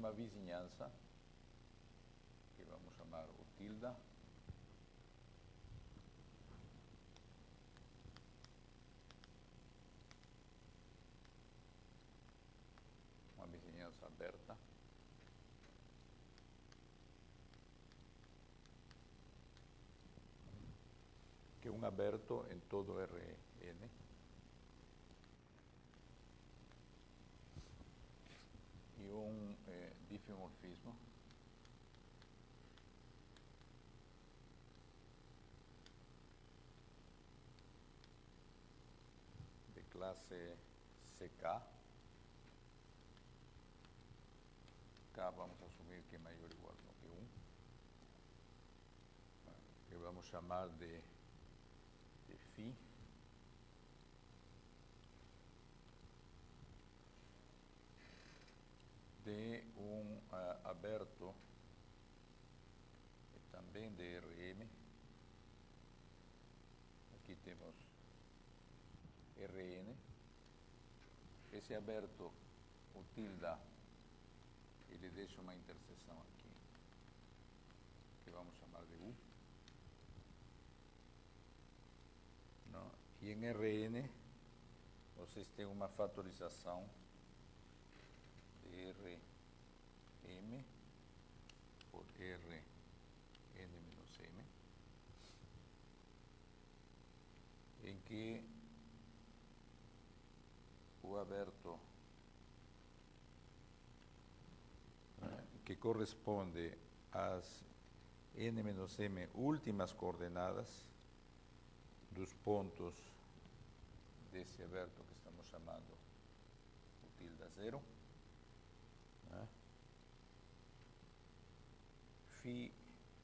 uma vizinhança, que vamos chamar o tilde, uma vizinhança aberta, que é um aberto em todo Rn, e um difeomorfismo de classe CK. K vamos assumir que é maior ou igual do que 1, que vamos chamar de φ de um aberto e também de Rm. Aqui temos Rn. Esse aberto, o tilde, ele deixa uma interseção aqui, que vamos chamar de U. Não? E em Rn, vocês têm uma fatorização de Rm por Rn menos m, em que o aberto, que corresponde às n menos m últimas coordenadas dos pontos desse aberto que estamos chamando o tilde zero, φ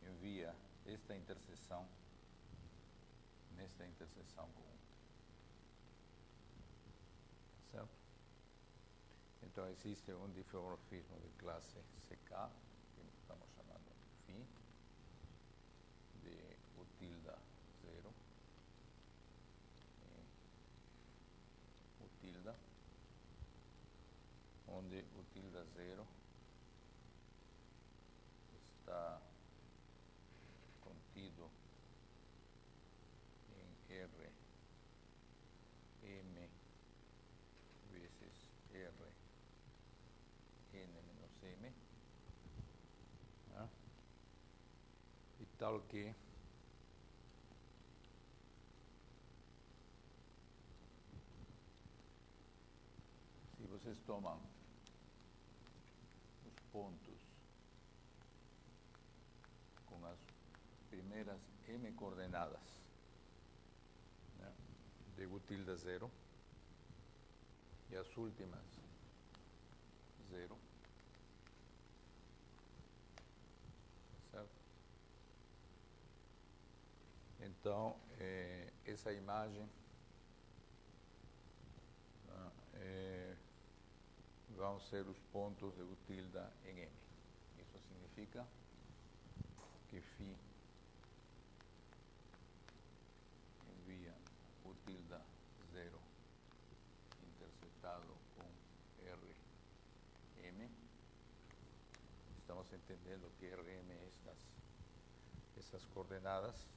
envia esta interseção nesta interseção com 1. Certo? Então existe um difeomorfismo de classe CK, que estamos chamando φ, de o tilde zero, e o tilde, onde o tilde zero está contido em R m vezes R n menos m, e tal que se vocês tomam os pontos com as primeiras m coordenadas, de U tilde zero e as últimas zero, certo? Então, essa imagem vão ser os pontos de U tilde em M. Isso significa que φ envia U tilde zero interceptado com Rm. Estamos entendendo que Rm é essas coordenadas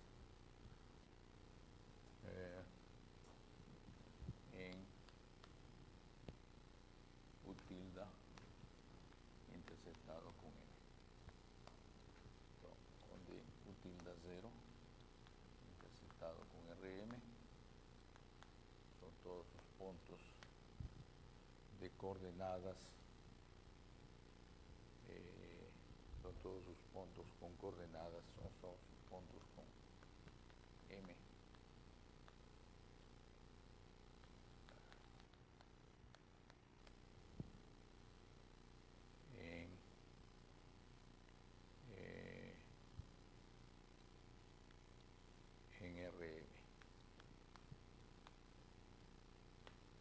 em U tilde interceptado com M. Então, onde U tilde zero interceptado com Rm são todos os pontos de coordenadas, são todos os pontos com coordenadas, são só os pontos com M. Em Rm.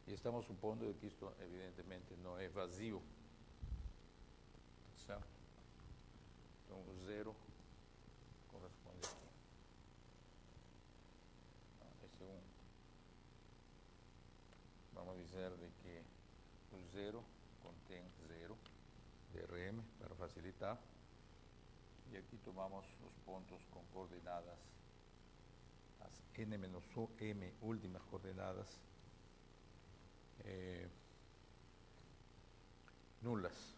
E estamos supondo que isto, evidentemente, não é vazio, certo? Então, o zero corresponde aqui. Esse é um. Vamos dizer de que o zero contém zero, de de Rm para facilitar. Y aquí tomamos los puntos con coordenadas, las n-1, m últimas coordenadas nulas.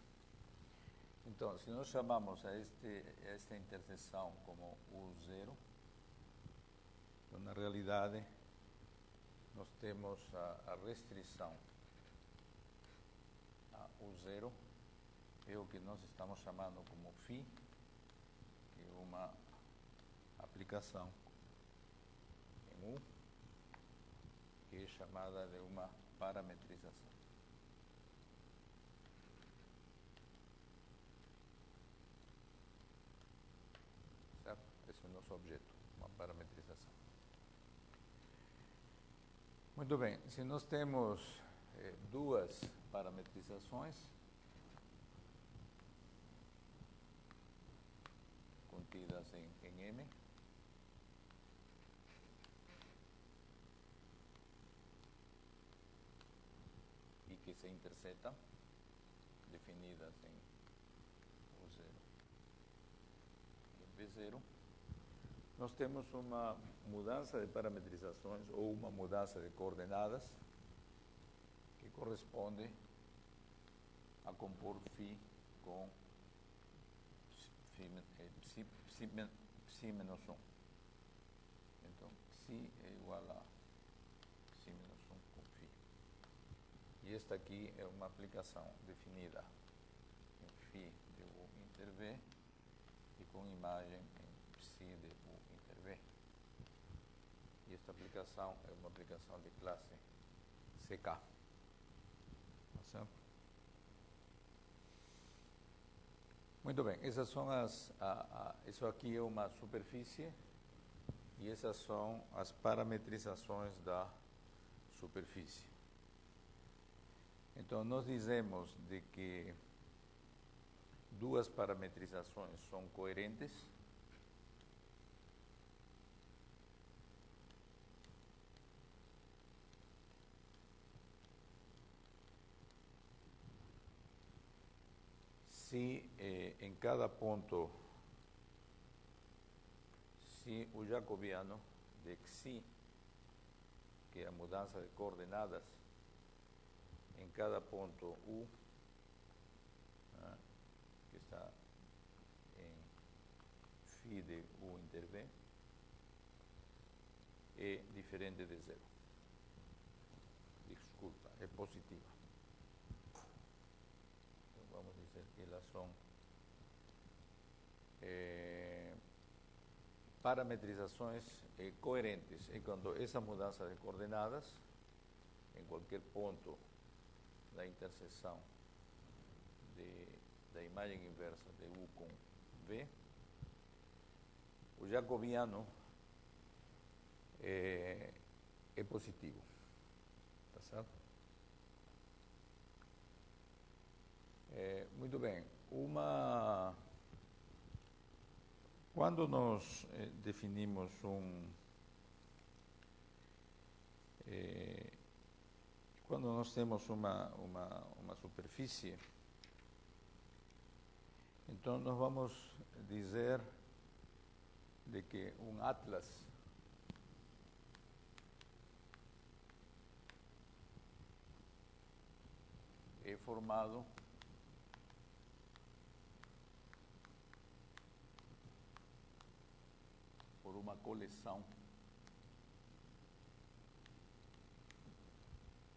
Entonces, si nos llamamos a esta intersección como U0, na realidade, nós temos a restrição a U0, é o que nós estamos chamando como φ, que é uma aplicação em U, que é chamada de uma parametrização. Certo? Esse é o nosso objeto, uma parametrização. Muito bem, se nós temos duas parametrizações contidas em M, e que se interceptam, definidas em U0 e V0, nós temos uma mudança de parametrizações ou uma mudança de coordenadas que corresponde a compor φ com φ menos 1. Então, φ é igual a φ menos 1 com φ. E esta aqui é uma aplicação definida em φ de U inter V e com imagem em ψ de U inter V. E esta aplicação é uma aplicação de classe CK. Tá certo? Muito bem, essas são isso aqui é uma superfície e essas são as parametrizações da superfície. Então, nós dizemos de que duas parametrizações são coerentes se em cada ponto, se o jacobiano de xi, que é a mudança de coordenadas em cada ponto U, que está em φ de U inter V, é diferente de zero. Desculpa, é positiva. Então, vamos dizer que elas são parametrizações coerentes. E quando essa mudança de coordenadas, em qualquer ponto da interseção da imagem inversa de U com V, o jacobiano é positivo. Tá certo? Muito bem. Quando nós definimos quando nós temos uma superfície, então nós vamos dizer de que um atlas é formado por uma coleção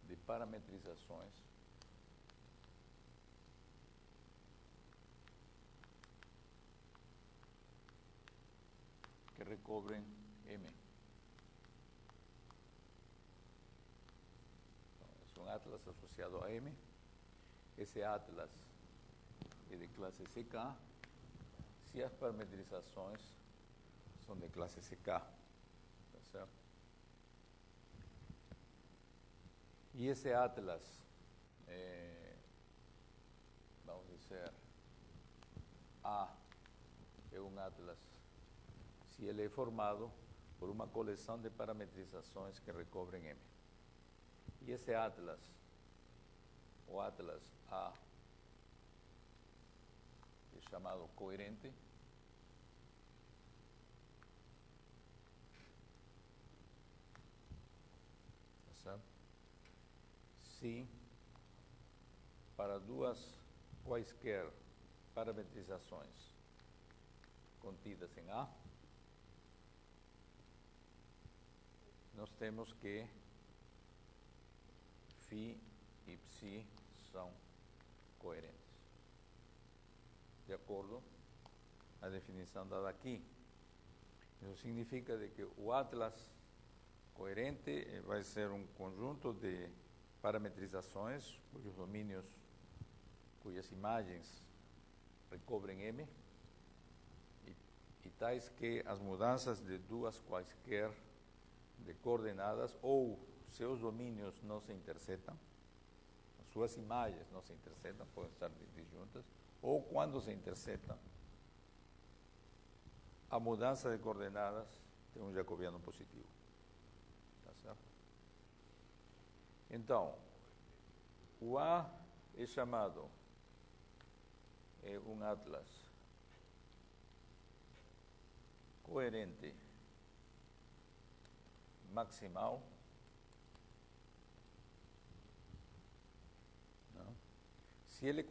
de parametrizações que recobrem M. Então, é um atlas associado a M. Esse atlas é de classe CK se as parametrizações são de classe CK. Tá certo? E esse atlas, vamos dizer, A é um atlas se ele é formado por uma coleção de parametrizações que recobrem M. E esse atlas, o atlas A, chamado coerente. Tá certo? Se para duas quaisquer parametrizações contidas em A, nós temos que φ e ψ são coerentes. De acordo à definição dada aqui. Isso significa de que o atlas coerente vai ser um conjunto de parametrizações cujos domínios, cujas imagens recobrem M, e tais que as mudanças de duas quaisquer de coordenadas ou seus domínios não se interceptam, as suas imagens não se interceptam, podem estar disjuntas, ou quando se interceptam, a mudança de coordenadas tem um jacobiano positivo. Tá certo? Então, o A é chamado um atlas coerente maximal, não? Se ele é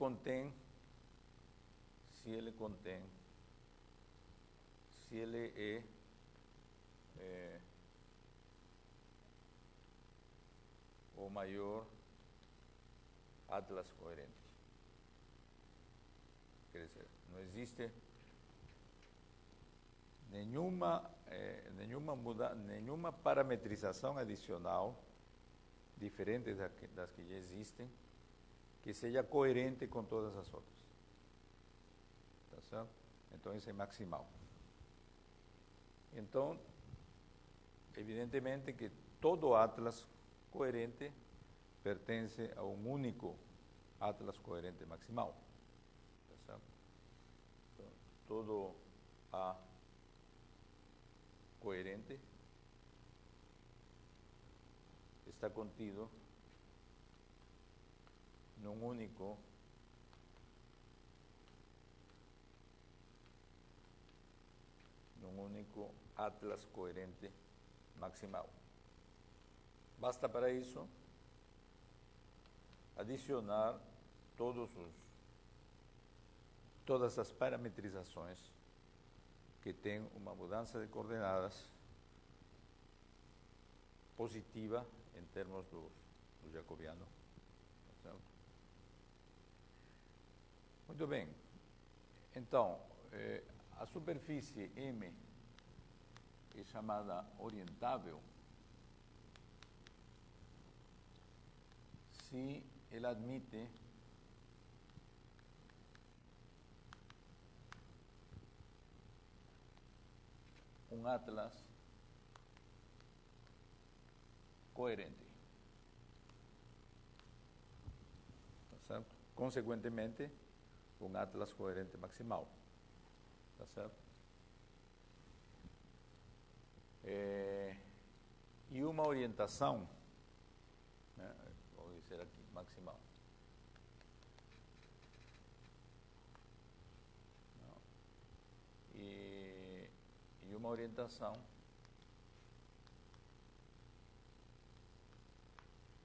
o maior atlas coerente. Quer dizer, não existe nenhuma parametrização adicional diferente das que já existem que seja coerente com todas as outras. Tá certo? Então, isso é maximal. Então, evidentemente que todo atlas coerente pertence a um único atlas coerente maximal. Tá certo? Então, todo A coerente está contido num único atlas coerente maximal. Basta para isso adicionar todas as parametrizações que têm uma mudança de coordenadas positiva em termos do jacobiano. Certo? Muito bem. Então, a superfície M é chamada orientável se ela admite um atlas coerente. Tá certo? Consequentemente, um atlas coerente maximal. Tá certo? E uma orientação, né, vou dizer aqui, maximal. Não. E uma orientação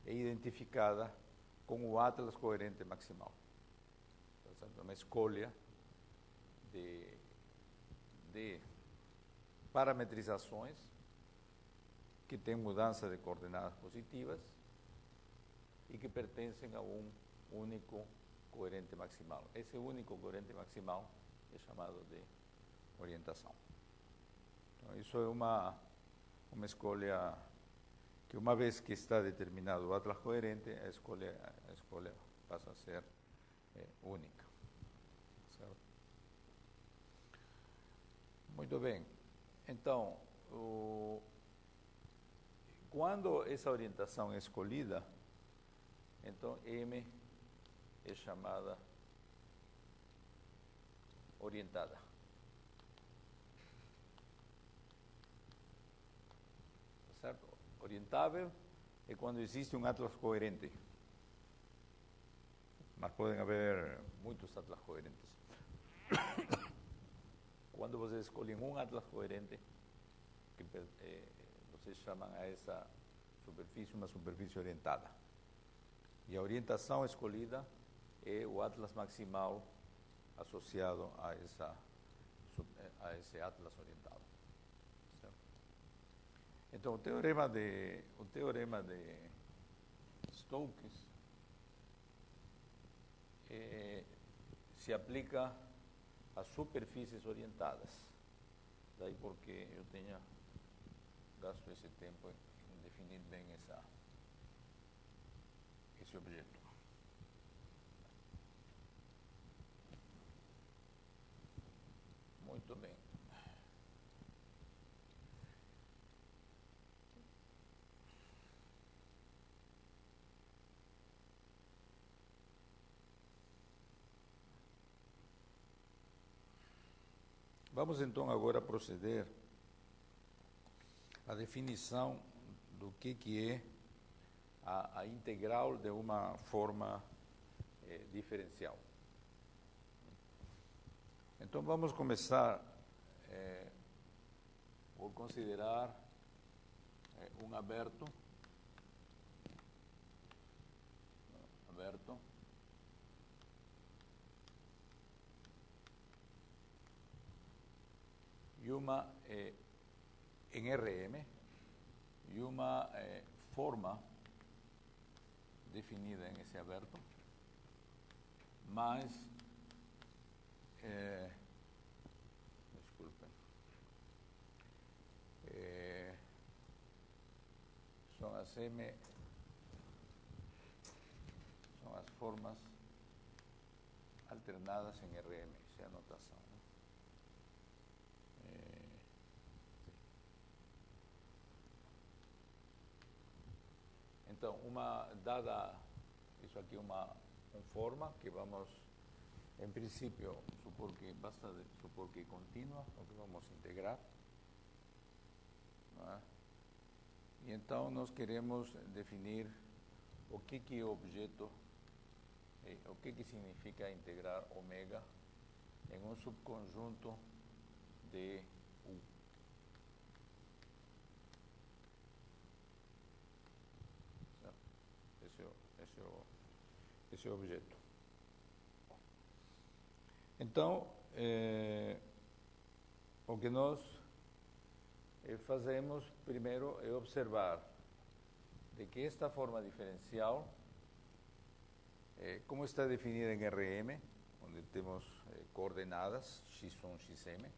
é identificada com o atlas coerente maximal. Tá certo? Uma escolha de parametrizações que têm mudança de coordenadas positivas e que pertencem a um único coerente maximal. Esse único coerente maximal é chamado de orientação. Então, isso é uma escolha que, uma vez que está determinado o atlas coerente, a escolha passa a ser única. Certo? Muito bem. Então, quando essa orientação é escolhida, então M é chamada orientada. Tá certo? Orientável é quando existe um atlas coerente. Mas podem haver muitos atlas coerentes. Quando vocês escolhem um atlas coerente, que vocês chamam a essa superfície uma superfície orientada. E a orientação escolhida é o atlas maximal associado a esse atlas orientado. Certo? Então, o teorema de Stokes se aplica a superfícies orientadas. Daí porque eu tenha gasto esse tempo em definir bem esse objeto. Muito bem. Vamos então agora proceder à definição do que é a integral de uma forma diferencial. Então vamos começar por considerar um aberto e uma em RM e uma forma definida em esse aberto, mais desculpem, são as formas alternadas em RM, essa é a anotação. Então, dada isso aqui uma forma que vamos, em princípio, basta supor que é contínua, o que vamos integrar. Não é? E então nós queremos definir o que é o objeto, o que significa integrar ômega em um subconjunto de U. Esse é o objeto. Então, o que nós fazemos primeiro é observar de que esta forma diferencial, como está definida em RM, onde temos coordenadas x1, xm,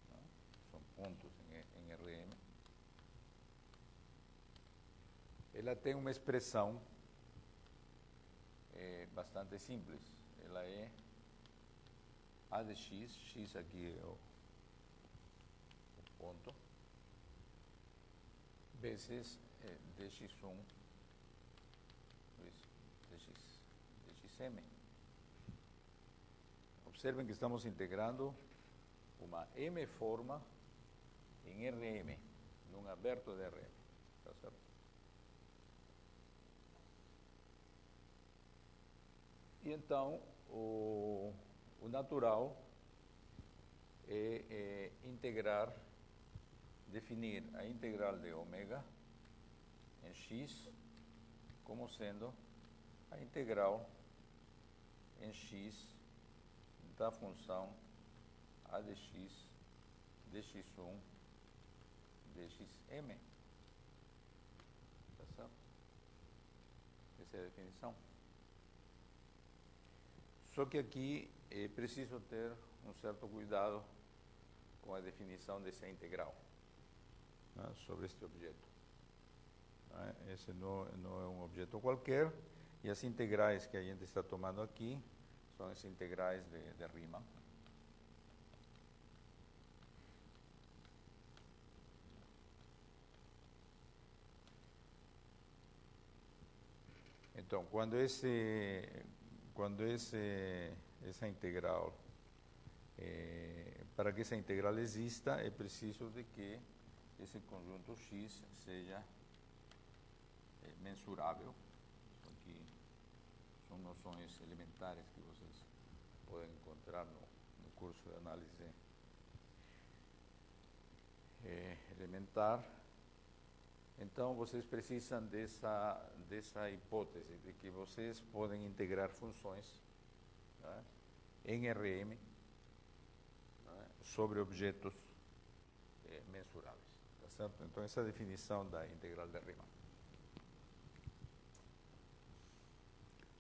¿no? São pontos em RM. Ela tem uma expressão bastante simples. Ela é A de x aqui é o ponto, vezes dx1 dxm. Observem que estamos integrando uma M forma em RM, num aberto de RM. Tá certo? E então, o natural é definir a integral de ômega em x como sendo a integral em x da função a de x dx1 dxm. Tá certo? Essa é a definição. Só que aqui é preciso ter um certo cuidado com a definição dessa integral, né, sobre este objeto. Esse não é um objeto qualquer, e as integrais que a gente está tomando aqui são as integrais de Riemann. Então, quando essa integral, para que essa integral exista, é preciso de que esse conjunto X seja mensurável. Isso aqui são noções elementares que vocês podem encontrar no curso de análise elementar. Então, vocês precisam dessa hipótese de que vocês podem integrar funções, né, em RM, né, sobre objetos mensuráveis. Tá certo? Então, essa é a definição da integral de Riemann.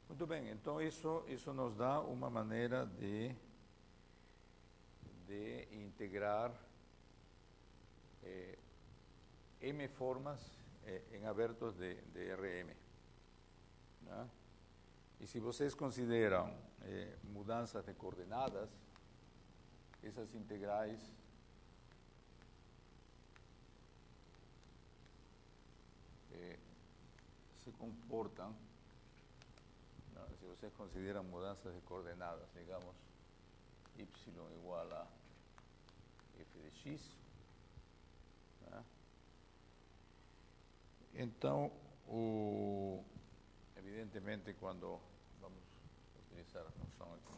Muito bem, então isso nos dá uma maneira de integrar M formas em abertos de RM. Né? E se vocês consideram mudanças de coordenadas, essas integrais se comportam, ¿no? Se vocês consideram mudanças de coordenadas, digamos, y igual a f de x, né? Então, evidentemente, quando vamos utilizar a noção aqui,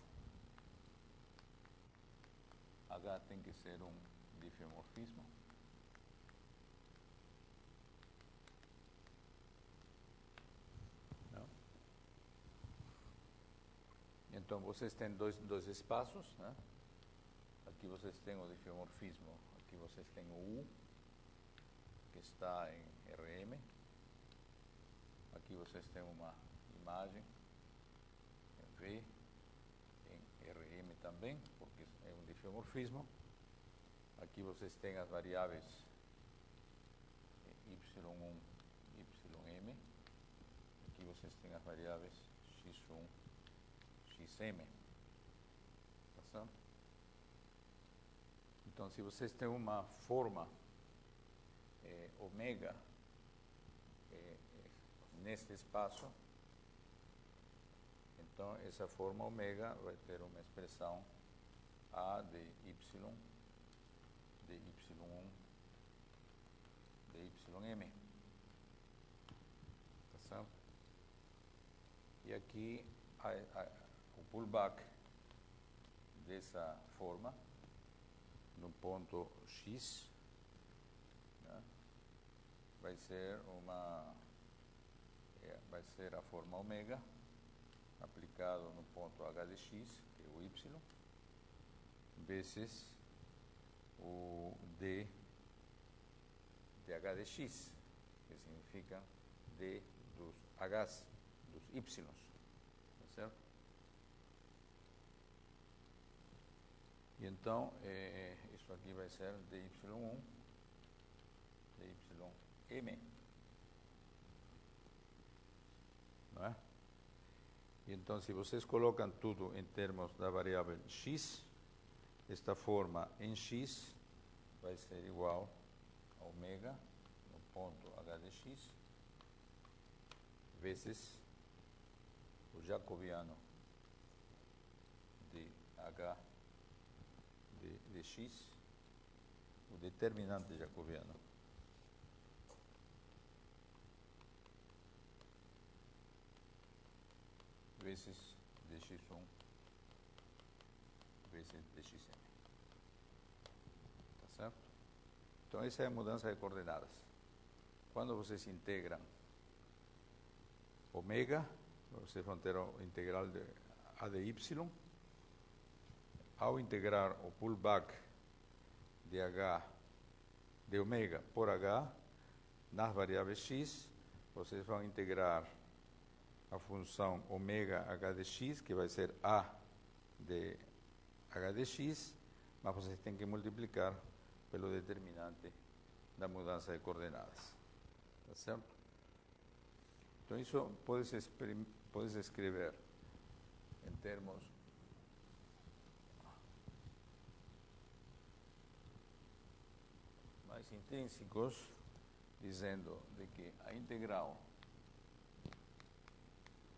H tem que ser um difeomorfismo. Não? Então, vocês têm dois espaços, né? Aqui vocês têm o difeomorfismo, aqui vocês têm o U, que está em RM. Aqui vocês têm uma imagem em V, em RM também, porque é um difeomorfismo. Aqui vocês têm as variáveis y1, ym. Aqui vocês têm as variáveis x1, xm. Tá certo? Então, se vocês têm uma forma ômega neste espaço, então essa forma ômega vai ter uma expressão A de y, de y1, de ym. Tá certo? E aqui o pullback dessa forma no ponto x, né, vai ser a forma ômega aplicado no ponto h de x, que é o y, vezes o d de h de x, que significa d dos h's, dos y, tá certo? E então, isso aqui vai ser dy1, dy_m. Não é? E então, se vocês colocam tudo em termos da variável x, esta forma em x vai ser igual a ômega no ponto h de x, vezes o jacobiano de h de x, o determinante jacobiano, vezes dx1 vezes dxm. Tá certo? Então, essa é a mudança de coordenadas. Quando vocês integram ômega, vocês vão ter o integral de a de y. Ao integrar o pullback de h, de ômega por h, nas variáveis x, vocês vão integrar a função ômega h de x, que vai ser a de h de x, mas vocês têm que multiplicar pelo determinante da mudança de coordenadas. Tá certo? Então, isso pode-se escrever em termos mais intrínsecos, dizendo de que a integral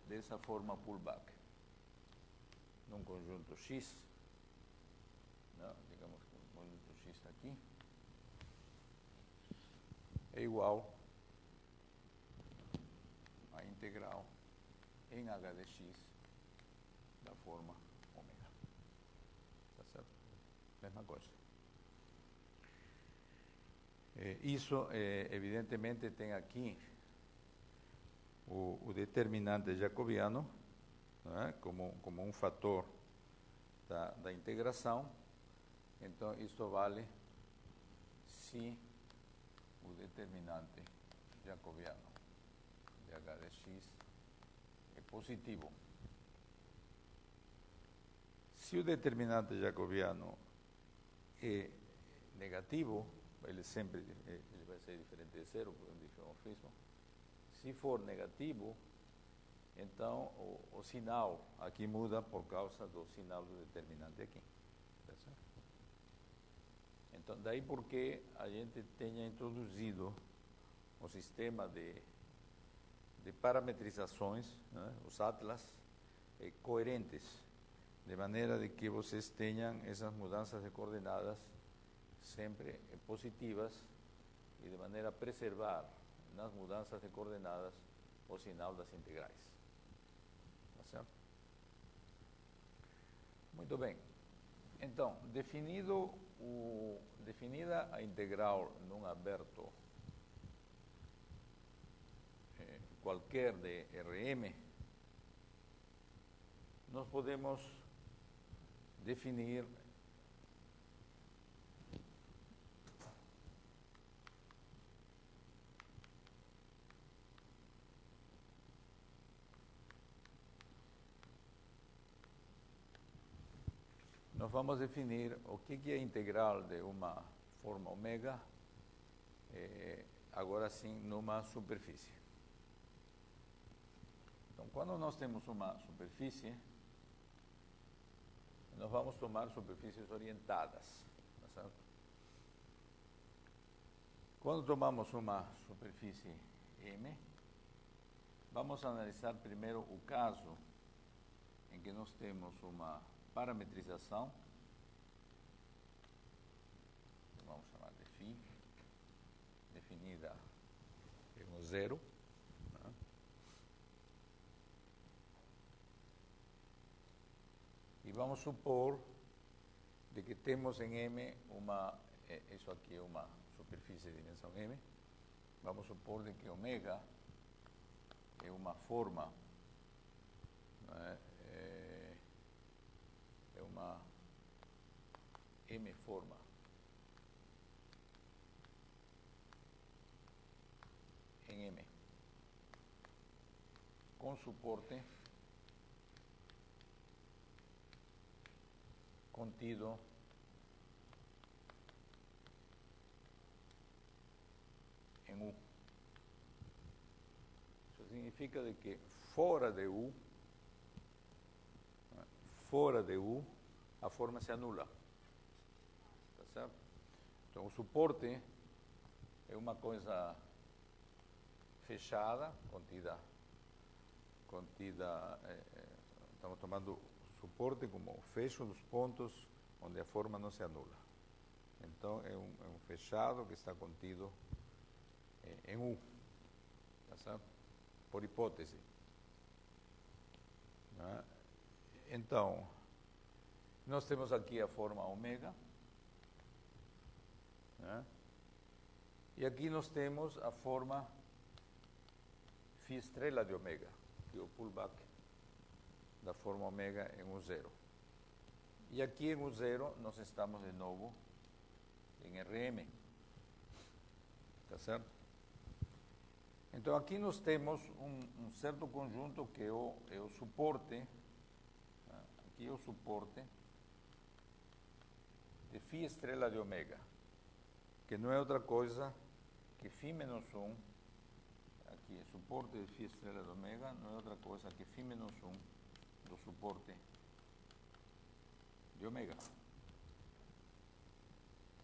dessa forma pullback num conjunto x, não, digamos que o conjunto x está aqui, é igual a integral em h de x forma ômega. Tá certo? Mesma coisa. Isso, evidentemente, tem aqui o determinante jacobiano, né, como um fator da integração. Então, isso vale se o determinante jacobiano de h de x é positivo. Se o determinante jacobiano é negativo, ele vai ser diferente de zero, por um difeomorfismo. Se for negativo, então o sinal aqui muda por causa do sinal do determinante aqui. Tá certo? Então, daí porque a gente tenha introduzido o sistema de parametrizações, né, os atlas, coerentes, de maneira de que vocês tenham essas mudanças de coordenadas sempre positivas e de maneira a preservar nas mudanças de coordenadas o sinal das integrais. Tá certo? Muito bem. Então, definida a integral num aberto qualquer de Rm, nós podemos definir o que é a integral de uma forma ômega, agora sim, numa superfície. Então, quando nós temos uma superfície, nós vamos tomar superfícies orientadas, tá certo? Quando tomamos uma superfície M, vamos analisar primeiro o caso em que nós temos uma parametrização, vamos chamar de φ, definida em 0, né? E vamos supor de que temos em M isso aqui é uma superfície de dimensão M, vamos supor de que ômega é uma forma, né, é uma M-forma em M, com suporte contido em U. Isso significa de que fora de U, a forma se anula. Tá certo? Então, o suporte é uma coisa fechada, contida, estamos tomando suporte como o fecho dos pontos onde a forma não se anula. Então, é um fechado que está contido em U, tá certo? Por hipótese. Né? Então, nós temos aqui a forma ômega, né? E aqui nós temos a forma φ estrela de ômega, que é o pullback da forma ômega em U0. E aqui em U0 nós estamos de novo em Rm. Tá certo? Então aqui nós temos um certo conjunto que é o suporte, né? Aqui é o suporte de φ estrela de ômega, que não é outra coisa que φ menos 1, aqui é suporte de φ estrela de ômega, não é outra coisa que φ menos 1 do suporte de ômega. Tá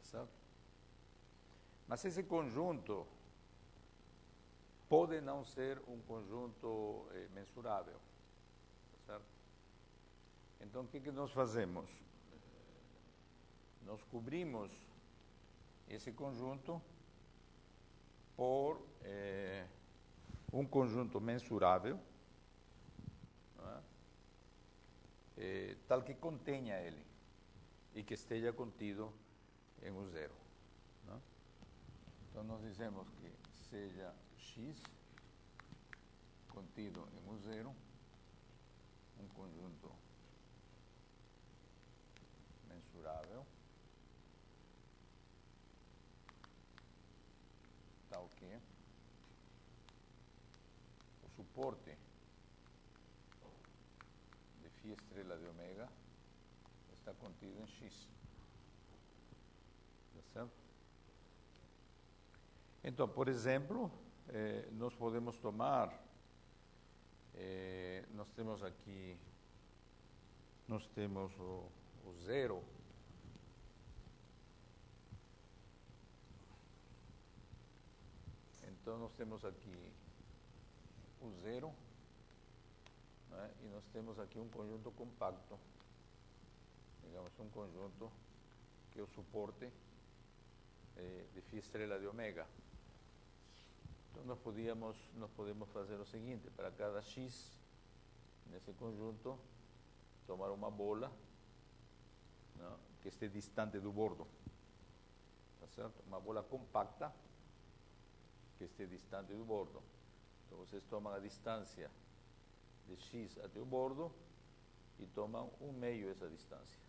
certo? Mas esse conjunto pode não ser um conjunto mensurável. Tá certo? Então, o que nós fazemos? Nós cobrimos esse conjunto por um conjunto mensurável, não é? tal que contenha ele e que esteja contido em U0. Não? Então, nós dizemos que seja X contido em U0, um conjunto mensurável, tal que o suporte de φ estrela de ômega está contido em X. Tá certo? Então, por exemplo, nós podemos tomar, nós temos aqui, nós temos o zero, então nós temos aqui o zero, né? E nós temos aqui um conjunto compacto, digamos um conjunto que é o suporte de φ estrela de ômega. Então nós podemos fazer o seguinte: para cada X nesse conjunto, tomar uma bola, não, que esteja distante do bordo, tá certo? Uma bola compacta que esteja distante do bordo. Então vocês tomam a distância de X até o bordo e tomam um meio essa distância,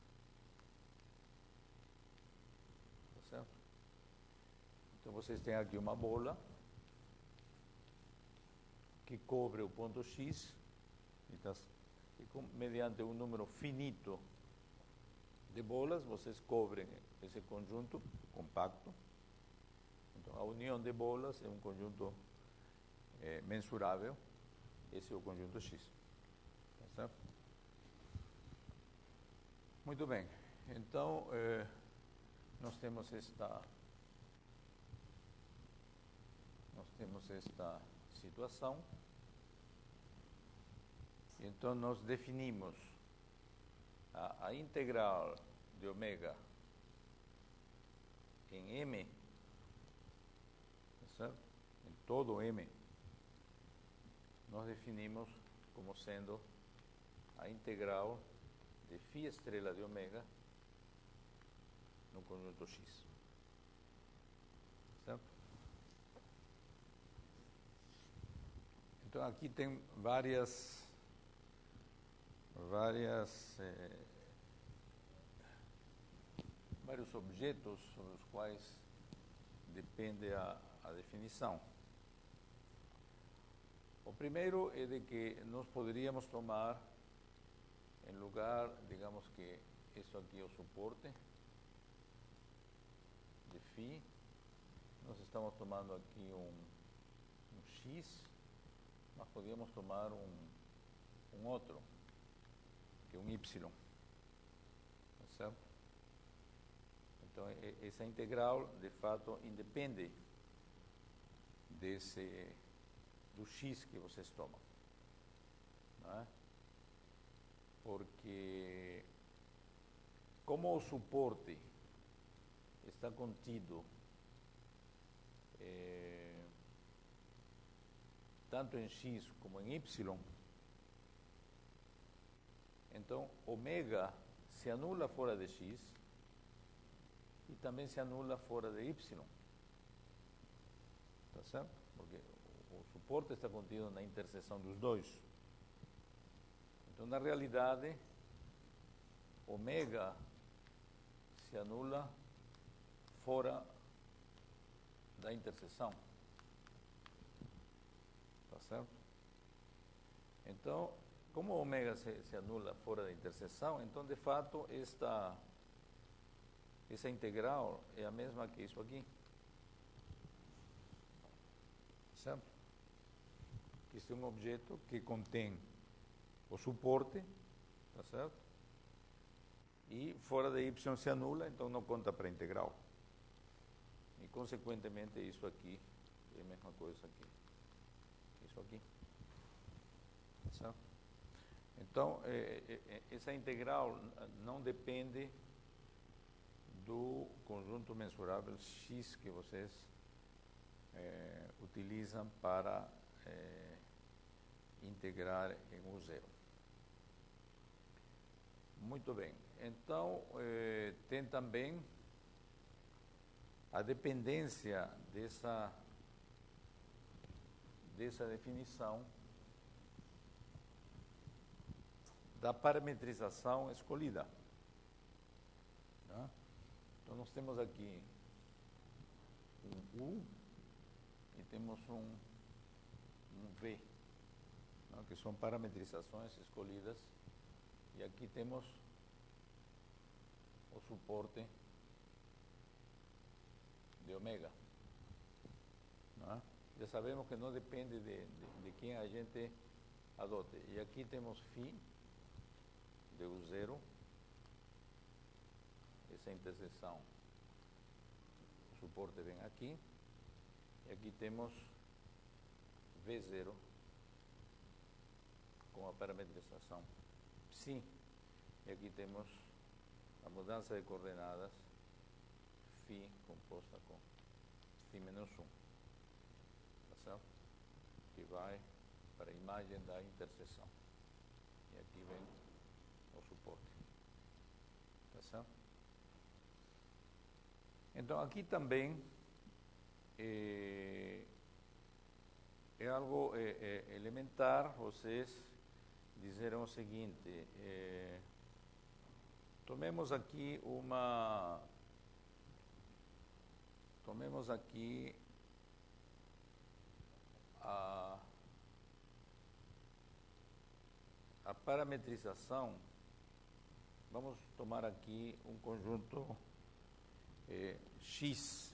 tá certo? Então vocês têm aqui uma bola que cobre o ponto X e mediante um número finito de bolas vocês cobrem esse conjunto compacto. Então a união de bolas é um conjunto mensurável. Esse é o conjunto X. Tá certo? Muito bem. Então nós temos esta situação. Então nós definimos a integral de ômega em M, tá certo? Em todo M, nós definimos como sendo a integral de φ estrela de ômega no conjunto X. Certo? Então aqui tem vários objetos sobre os quais depende a definição. O primeiro é de que nós poderíamos tomar, em lugar, digamos que isso aqui é o suporte de φ, nós estamos tomando aqui um X, mas podíamos tomar um outro, que é um Y, tá certo? Então, essa integral, de fato, independe do X que vocês tomam, não é? Porque, como o suporte está contido tanto em X como em Y, então ômega se anula fora de X e também se anula fora de Y, tá certo? Porque o suporte está contido na interseção dos dois. Então, na realidade, ômega se anula fora da interseção, tá certo? Então, como ômega se anula fora da interseção, então, de fato, essa integral é a mesma que isso aqui, certo? Que este é um objeto que contém o suporte, tá certo? E fora de Y se anula, então não conta para a integral. E, consequentemente, isso aqui é a mesma coisa que isso aqui, tá certo? Então, essa integral não depende do conjunto mensurável X que vocês utilizam para integrar em U0. Muito bem. Então, tem também a dependência dessa definição da parametrização escolhida. Né? Então, nós temos aqui um U e temos um V, né? Que são parametrizações escolhidas. E aqui temos o suporte de ômega. Né? Já sabemos que não depende de quem a gente adote. E aqui temos φ de U0, essa interseção, o suporte vem aqui, e aqui temos V0 com a parametrização psi, e aqui temos a mudança de coordenadas φ composta com φ menos 1, tá certo? Que vai para a imagem da interseção, e aqui vem o suporte, tá certo? Então aqui também é algo elementar vocês disseram o seguinte, tomemos aqui a parametrização. Vamos tomar aqui um conjunto X.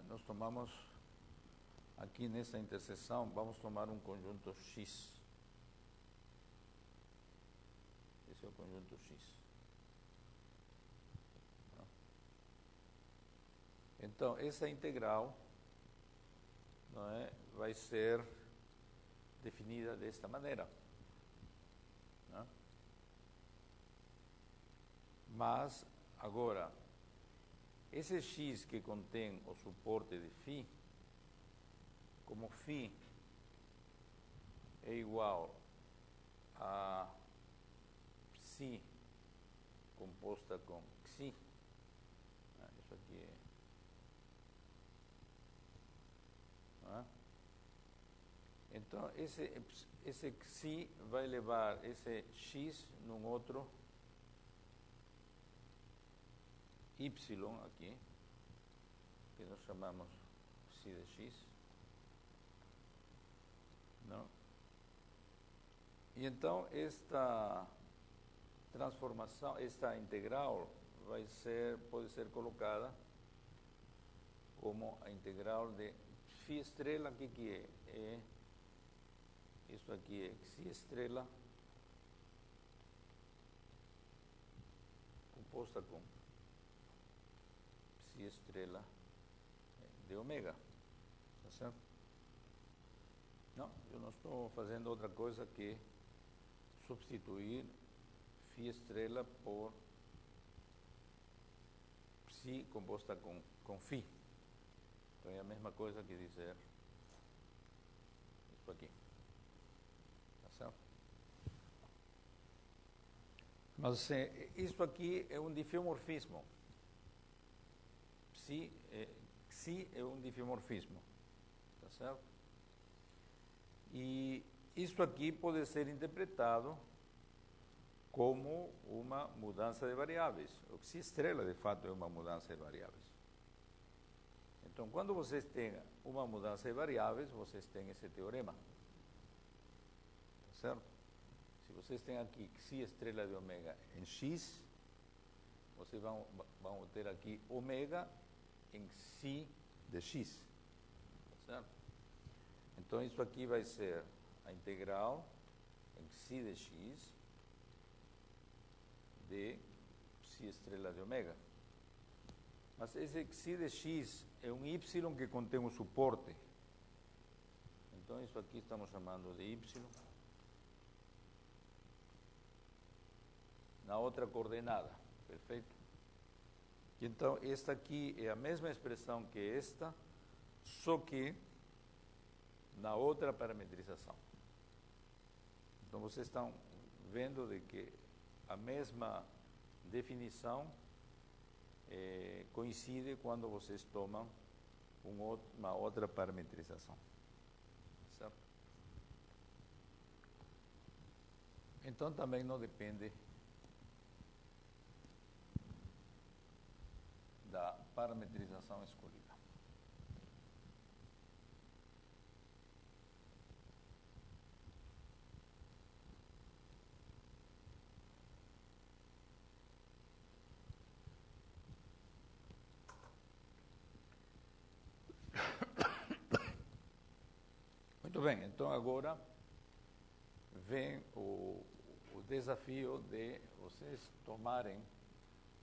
Nós tomamos aqui nessa interseção, vamos tomar um conjunto X. Esse é o conjunto X. Então, essa integral, não é, vai ser definida desta maneira. Não é? Mas, agora, esse x que contém o suporte de φ, como φ é igual a psi composta com xi, isso aqui é. Não é? Então, esse xi vai levar esse x num outro y aqui, que nós chamamos psi de x. Não? E então, esta transformação, esta integral pode ser colocada como a integral de φ estrela, que é isso aqui é xi estrela composta com psi estrela de ômega, tá certo? Não, eu não estou fazendo outra coisa que substituir φ estrela por psi composta com φ. Então é a mesma coisa que dizer isso aqui. Tá certo? Mas isso aqui é um difiomorfismo. Xi é um difiomorfismo. Tá certo? E isso aqui pode ser interpretado como uma mudança de variáveis. O psi estrela, de fato, é uma mudança de variáveis. Então, quando vocês têm uma mudança de variáveis, vocês têm esse teorema. Tá certo? Se vocês têm aqui xi estrela de ômega em x, vocês vão ter aqui ômega em xi de x. Tá certo? Então, isso aqui vai ser a integral em xi de x de psi estrela de ômega. Mas esse xi de x é um y que contém um suporte. Então, isso aqui estamos chamando de y na outra coordenada. Perfeito? Então, esta aqui é a mesma expressão que esta, só que na outra parametrização. Então, vocês estão vendo de que a mesma definição coincide quando vocês tomam uma outra parametrização. Certo? Então, também não depende da parametrização escolhida. Muito bem, então agora vem o desafio de vocês tomarem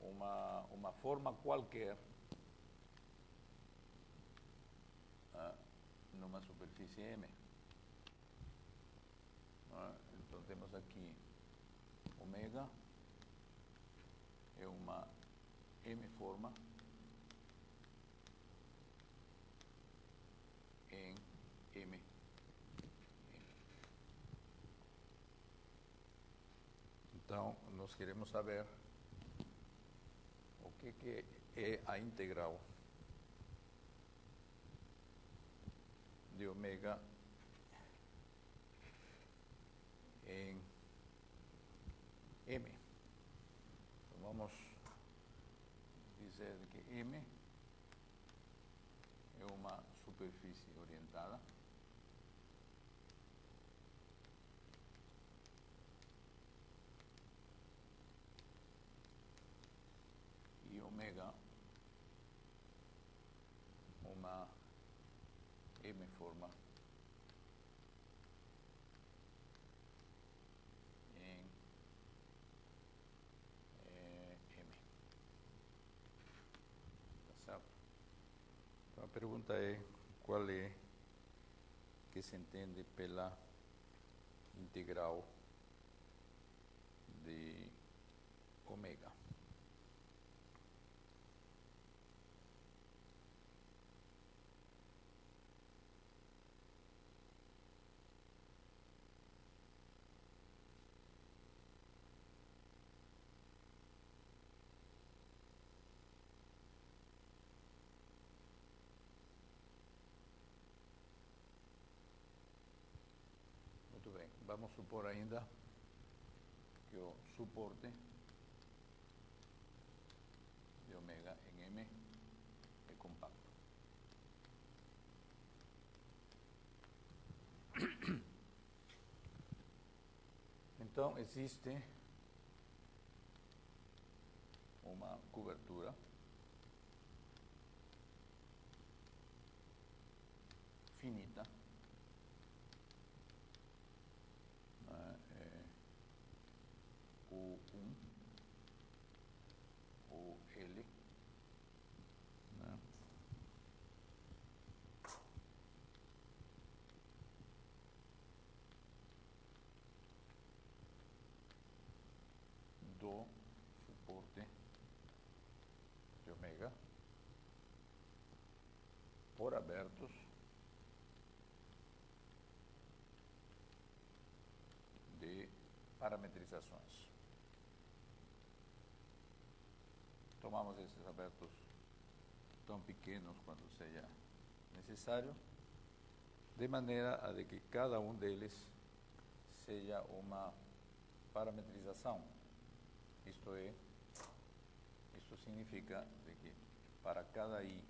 uma forma qualquer numa superfície M. Então temos aqui ômega, é uma M-forma em M. Então, nós queremos saber o que é a integral de ômega em M. Então, vamos dizer que M é uma superfície orientada. E ômega uma M-forma em M. Tá certo? Então a pergunta é qual é que se entende pela integral de ômega. Muito bem, vamos supor ainda que o suporte de ômega em M é compacto. Então, existe uma cobertura finita, U1, UL, do suporte de ômega por abertos de parametrizações. Tomamos esses abertos tão pequenos quanto seja necessário, de maneira a de que cada um deles seja uma parametrização. Isto é, isso significa de que para cada I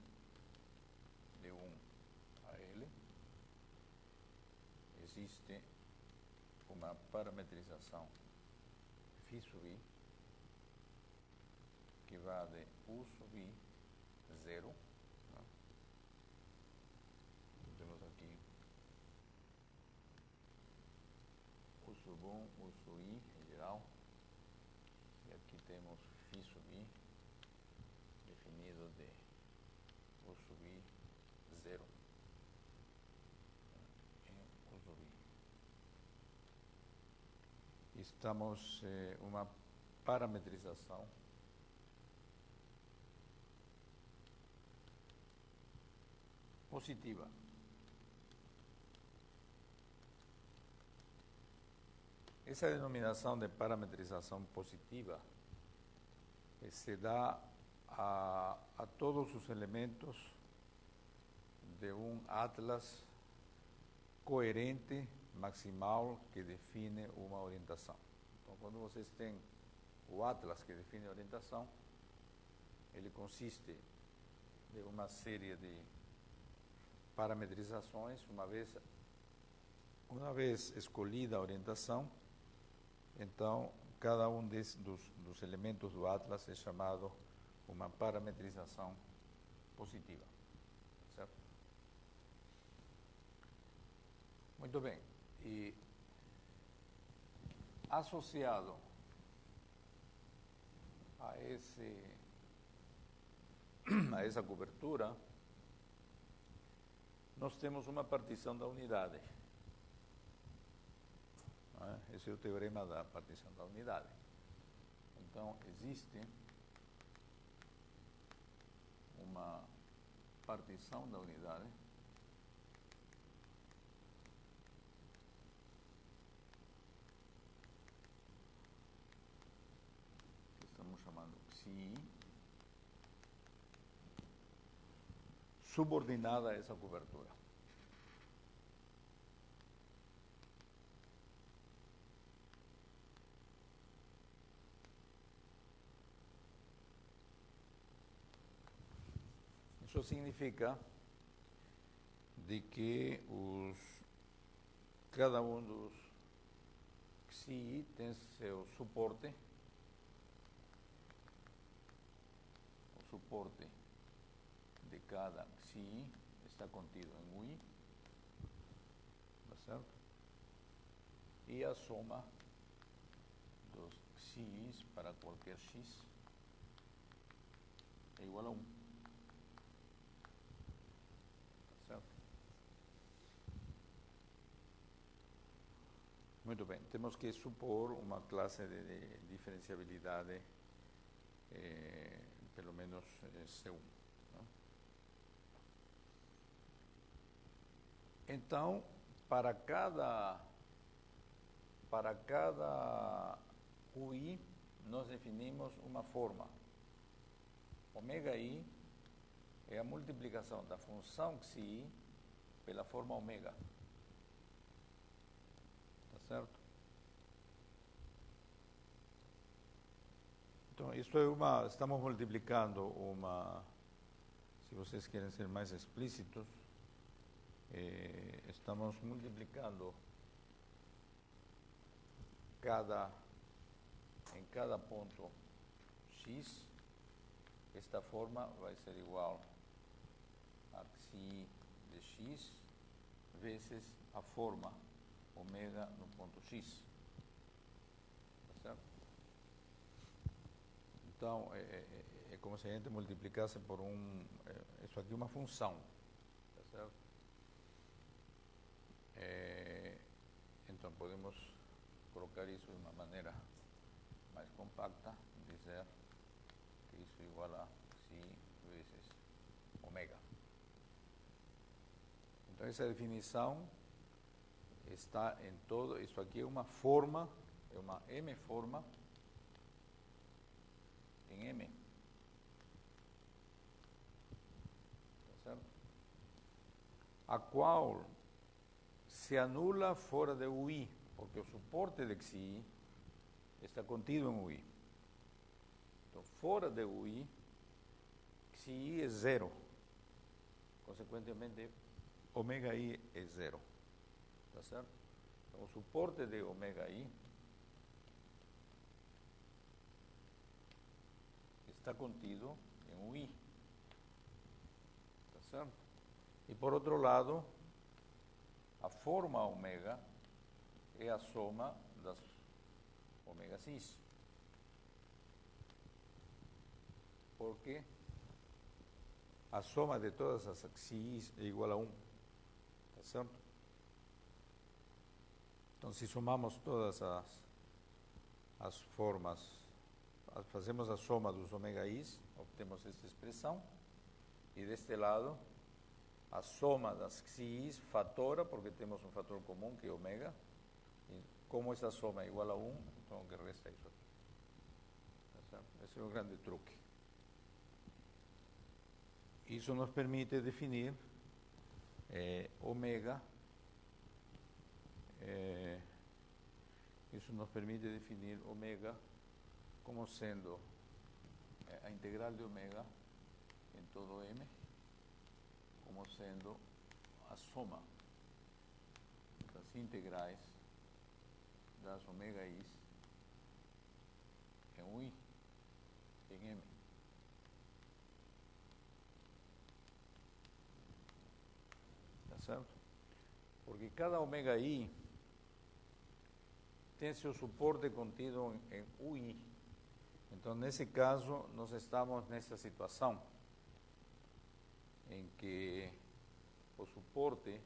de 1 a L existe uma parametrização φ sub I que vai de U sub I 0, temos aqui U sub 1, U sub I em geral, e aqui temos φ sub I definido de U sub I 0 em U sub I. Estamos uma parametrização positiva. Esa denominación de parametrización positiva se da a todos los elementos de un atlas coherente maximal que define uma orientação. Então, quando vocês têm o atlas que define a orientação, ele consiste de uma série de parametrizações. Uma vez escolhida a orientação, então cada um dos elementos do atlas é chamado uma parametrização positiva, certo? Muito bem. E associado a essa cobertura, nós temos uma partição da unidade. Esse é o teorema da partição da unidade. Então, existe uma partição da unidade que estamos chamando psi, subordinada a essa cobertura. Isso significa de que cada um dos psi tem seu suporte, o suporte de cada psi está contido em UI, tá certo? E a soma dos psis para qualquer x é igual a 1. Muito bem, temos que supor uma classe de diferenciabilidade, pelo menos C1. Não? Então, para cada UI, nós definimos uma forma. Ômega I é a multiplicação da função xi pela forma ômega. Certo? Então, isso é estamos multiplicando se vocês querem ser mais explícitos, estamos multiplicando em cada ponto x, esta forma vai ser igual a xi de x vezes a forma ômega no ponto x, tá certo? Então, é como se a gente multiplicasse por isso aqui é uma função, tá certo? Então, podemos colocar isso de uma maneira mais compacta, dizer que isso é igual a xi vezes ômega. Então, essa definição está em todo, isso aqui é uma forma, é uma M-forma em M. Tá certo? A qual se anula fora de UI, porque o suporte de xi está contido em UI. Então, fora de UI, xi é zero. Consequentemente, ômega I é zero. Tá certo? Então, o suporte de ômega I está contido em UI. Tá certo? E por outro lado, a forma ômega é a soma das ômega cis. Porque a soma de todas as cis é igual a 1. Tá certo? Então, se somamos todas as formas, fazemos a soma dos ômega i's, obtemos esta expressão, e deste lado, a soma das xi's fatora, porque temos um fator comum que é ômega, e como essa soma é igual a 1, então o que resta é isso aqui. Tá certo? Esse é o grande truque. Isso nos permite definir ômega, como sendo a integral de ômega em todo M, como sendo a soma das integrais das ômega i's em U i em M. Tá certo? Porque cada ômega i tem seu suporte contido em UI. Então, nesse caso, nós estamos nessa situação em que o suporte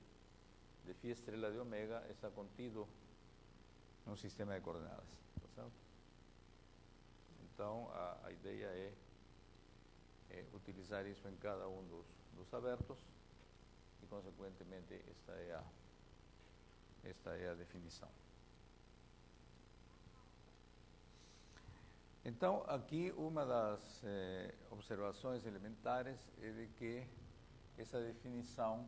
de φ estrela de ômega está contido no sistema de coordenadas. Tá certo? Então, a ideia é utilizar isso em cada um dos abertos e, consequentemente, esta é a definição. Então, aqui uma das observações elementares é de que essa definição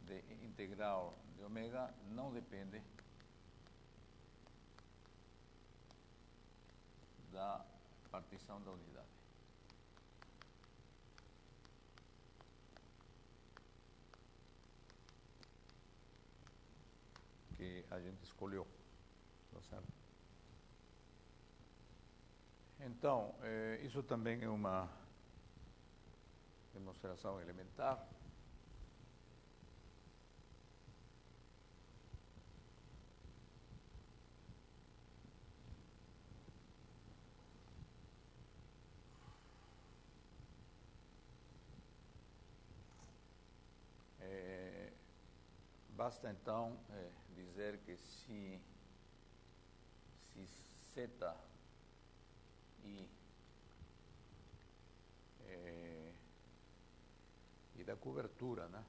de integral de ômega não depende da partição da unidade. Que a gente escolheu, tá certo? Então, isso também é uma demonstração elementar. Basta então dizer que se zeta e da cobertura, né?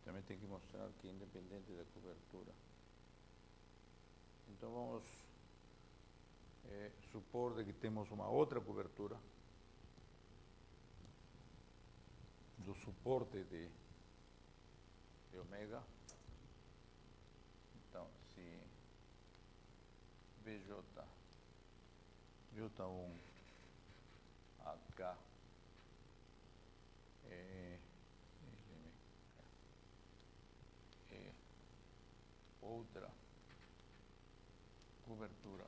Também tem que mostrar que é independente da cobertura. Então vamos supor de que temos uma outra cobertura do suporte de ômega. Então, se BJ, J1, H, outra cobertura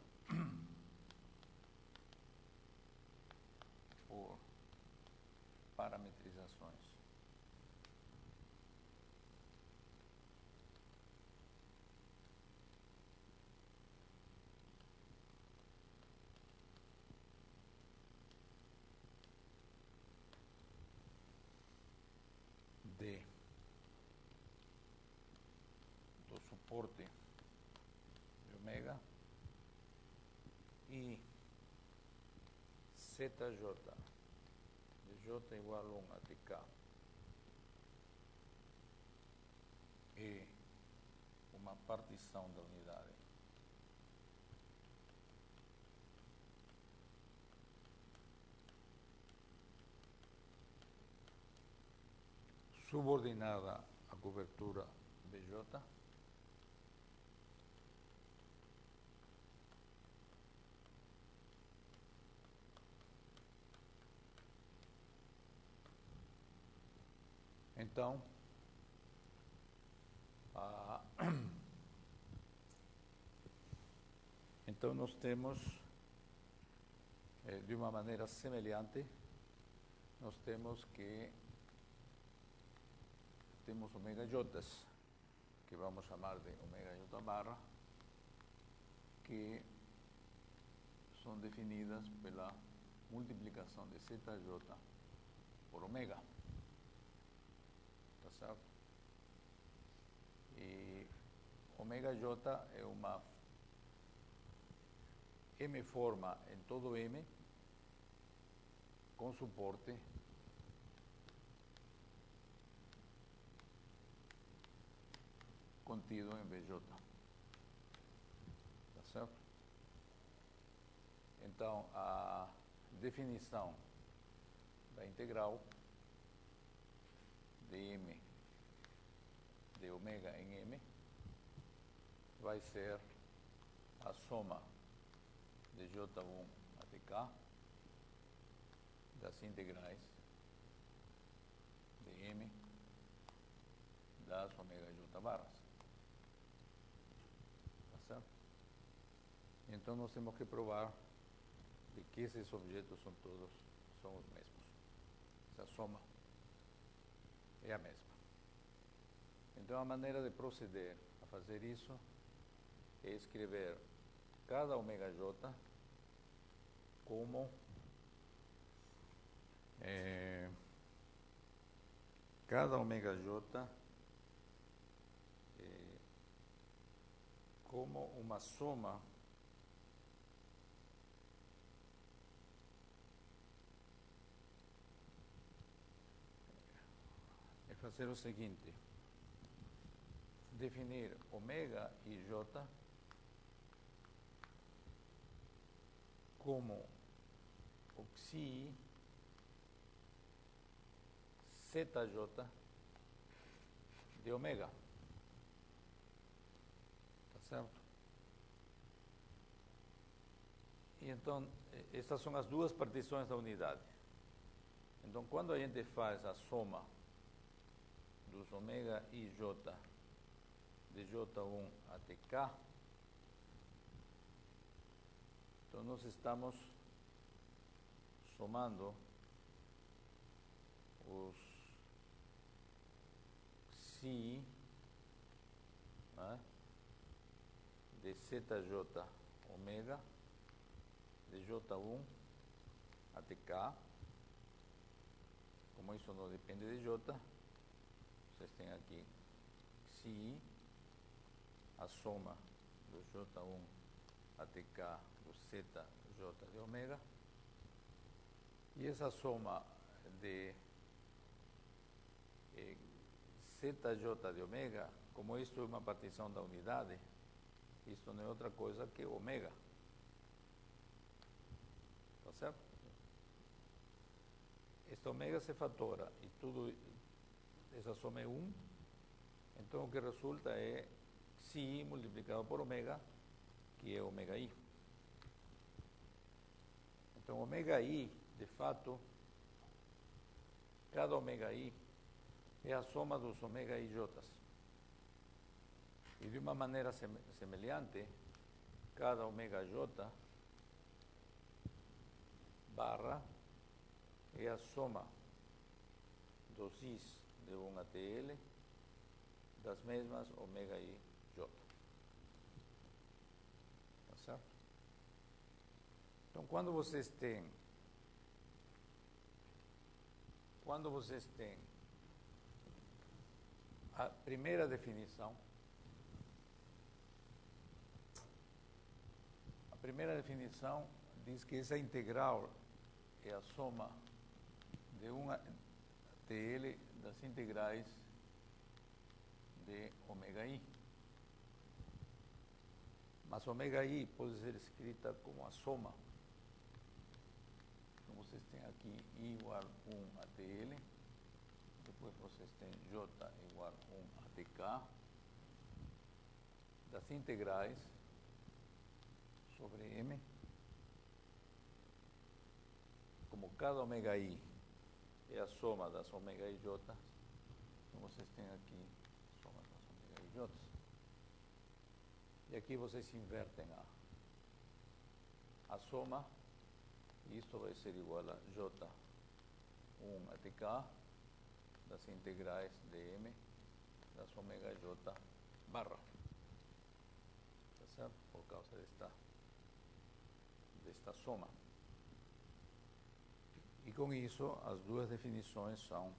por parametrizações do suporte de ômega e ZJ de J igual a 1 até K é uma partição da unidade subordinada à cobertura BJ, então então nós temos de uma maneira semelhante, nós temos ômega J, que vamos chamar de ômega J barra, que são definidas pela multiplicação de ZJ por ômega. Tá certo? E ômega J é uma M forma em todo M com suporte contido em Bj. Tá certo? Então, a definição da integral de m de ômega em m vai ser a soma de J1 até K das integrais de m das ômega J barras. Tá certo? Então, nós temos que provar de que esses objetos são os mesmos. Essa soma é a mesma. Então, a maneira de proceder a fazer isso é escrever cada ômega J como cada ômega J como uma soma é fazer o seguinte: definir ômega e J como o psi ZJ de ômega. Tá certo? E então, essas são as duas partições da unidade. Então, quando a gente faz a soma dos ômega e J de J1 até K, então nós estamos somando os psi, né, de ZJ ômega de J1 até K. Como isso não depende de J, vocês têm aqui psi, a soma do J1 até K do ZJ de ômega, e essa soma de ZJ de ômega, como isto é uma partição da unidade, isto não é outra coisa que ômega. Tá certo? Esta ômega se fatora e tudo, essa soma é 1, então o que resulta é psi multiplicado por ômega, que é ômega i. Então, ômega i, de fato, cada ômega i é a soma dos ômega i j. E de uma maneira semelhante, cada ômega j barra é a soma dos i's de 1 até L das mesmas ômega i j. Tá certo? Então, quando vocês têm a primeira definição, diz que essa integral é a soma de 1 até L das integrais de ômega i. Mas ômega i pode ser escrita como a soma. Então, vocês têm aqui i igual 1 até L, depois vocês têm j igual 1 até k, das integrais sobre m, como cada ômega i é a soma das ômega i j, então vocês têm aqui a soma das ômega i j. E aqui vocês invertem a soma, e isto vai ser igual a j1 até k das integrais de m das ômega j barra. Tá certo? Por causa desta soma. E com isso, as duas definições são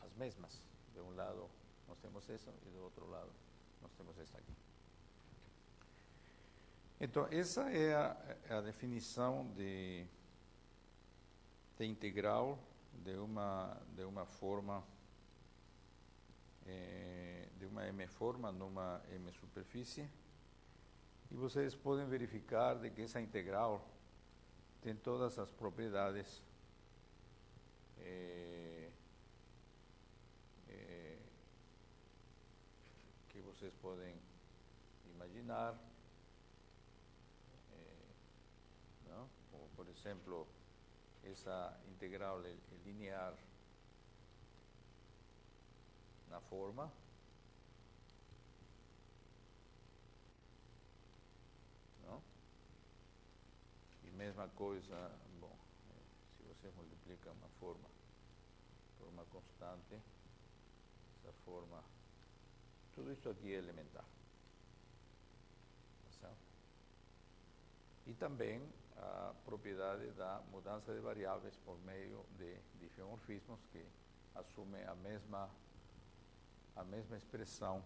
as mesmas. De um lado, nós temos essa, e do outro lado, nós temos esta aqui. Então, essa é a definição de de integral de uma forma, de uma M-forma numa M-superfície, e vocês podem verificar de que essa integral tem todas as propriedades que vocês podem imaginar, não? Como, por exemplo, essa integral é linear na forma, não? E mesma coisa, bom, se você multiplica uma forma por uma constante, essa forma, tudo isso aqui é elementar. Tá certo? E também a propriedade da mudança de variáveis por meio de diferenciomorfismos que assumem a mesma expressão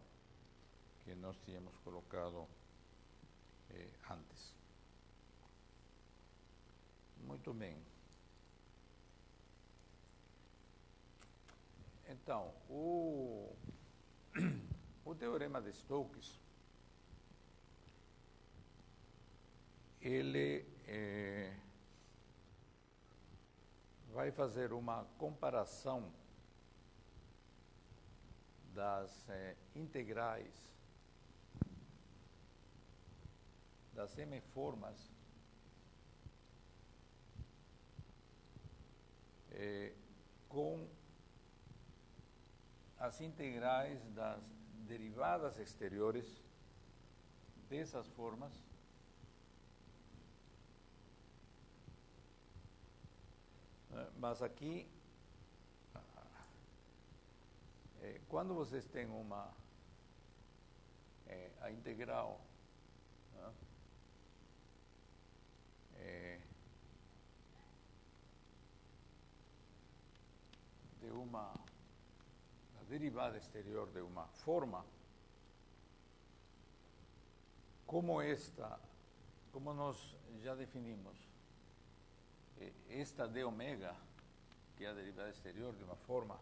que nós tínhamos colocado antes. Muito bem. Então, o teorema de Stokes, ele vai fazer uma comparação das integrais das M-formas com as integrais das derivadas exteriores dessas formas mas aqui quando vocês têm a integral, né, de a derivada exterior de uma forma, como nós já definimos, esta d ômega, que é a derivada exterior de uma forma,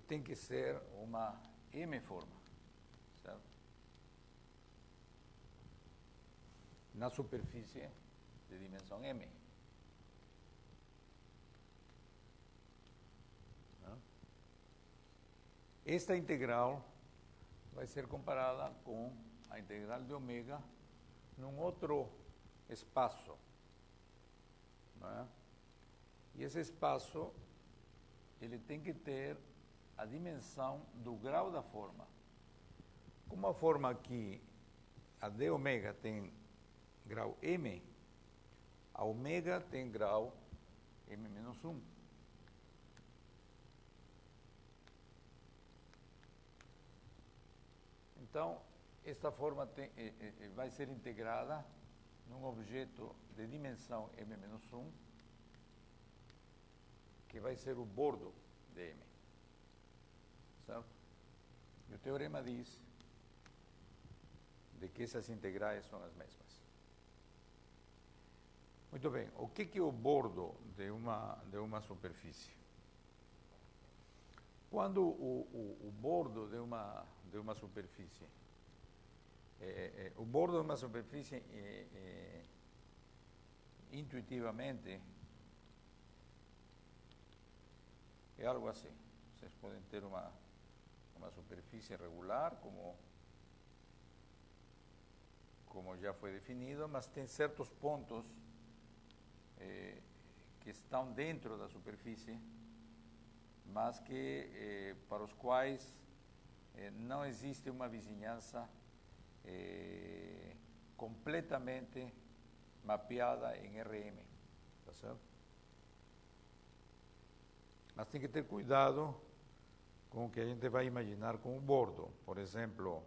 tem que ser uma M-forma, certo? Na superfície de dimensão M. Não? Esta integral vai ser comparada com a integral de ômega num outro espaço. Não é? E esse espaço ele tem que ter a dimensão do grau da forma. Como a forma aqui, a d ômega tem grau m, a ômega tem grau m-1. Então, esta forma vai ser integrada num objeto de dimensão m-1, que vai ser o bordo de M. Certo? E o teorema diz de que essas integrais são as mesmas. Muito bem, o que é o bordo de uma superfície? Quando o bordo de uma superfície, o bordo de uma superfície intuitivamente é algo assim. Vocês podem ter uma superfície regular, como já foi definido, mas tem certos pontos que estão dentro da superfície, mas que para os quais não existe uma vizinhança completamente mapeada em RM, tá certo? Mas tem que ter cuidado com o que a gente vai imaginar com o bordo. Por exemplo,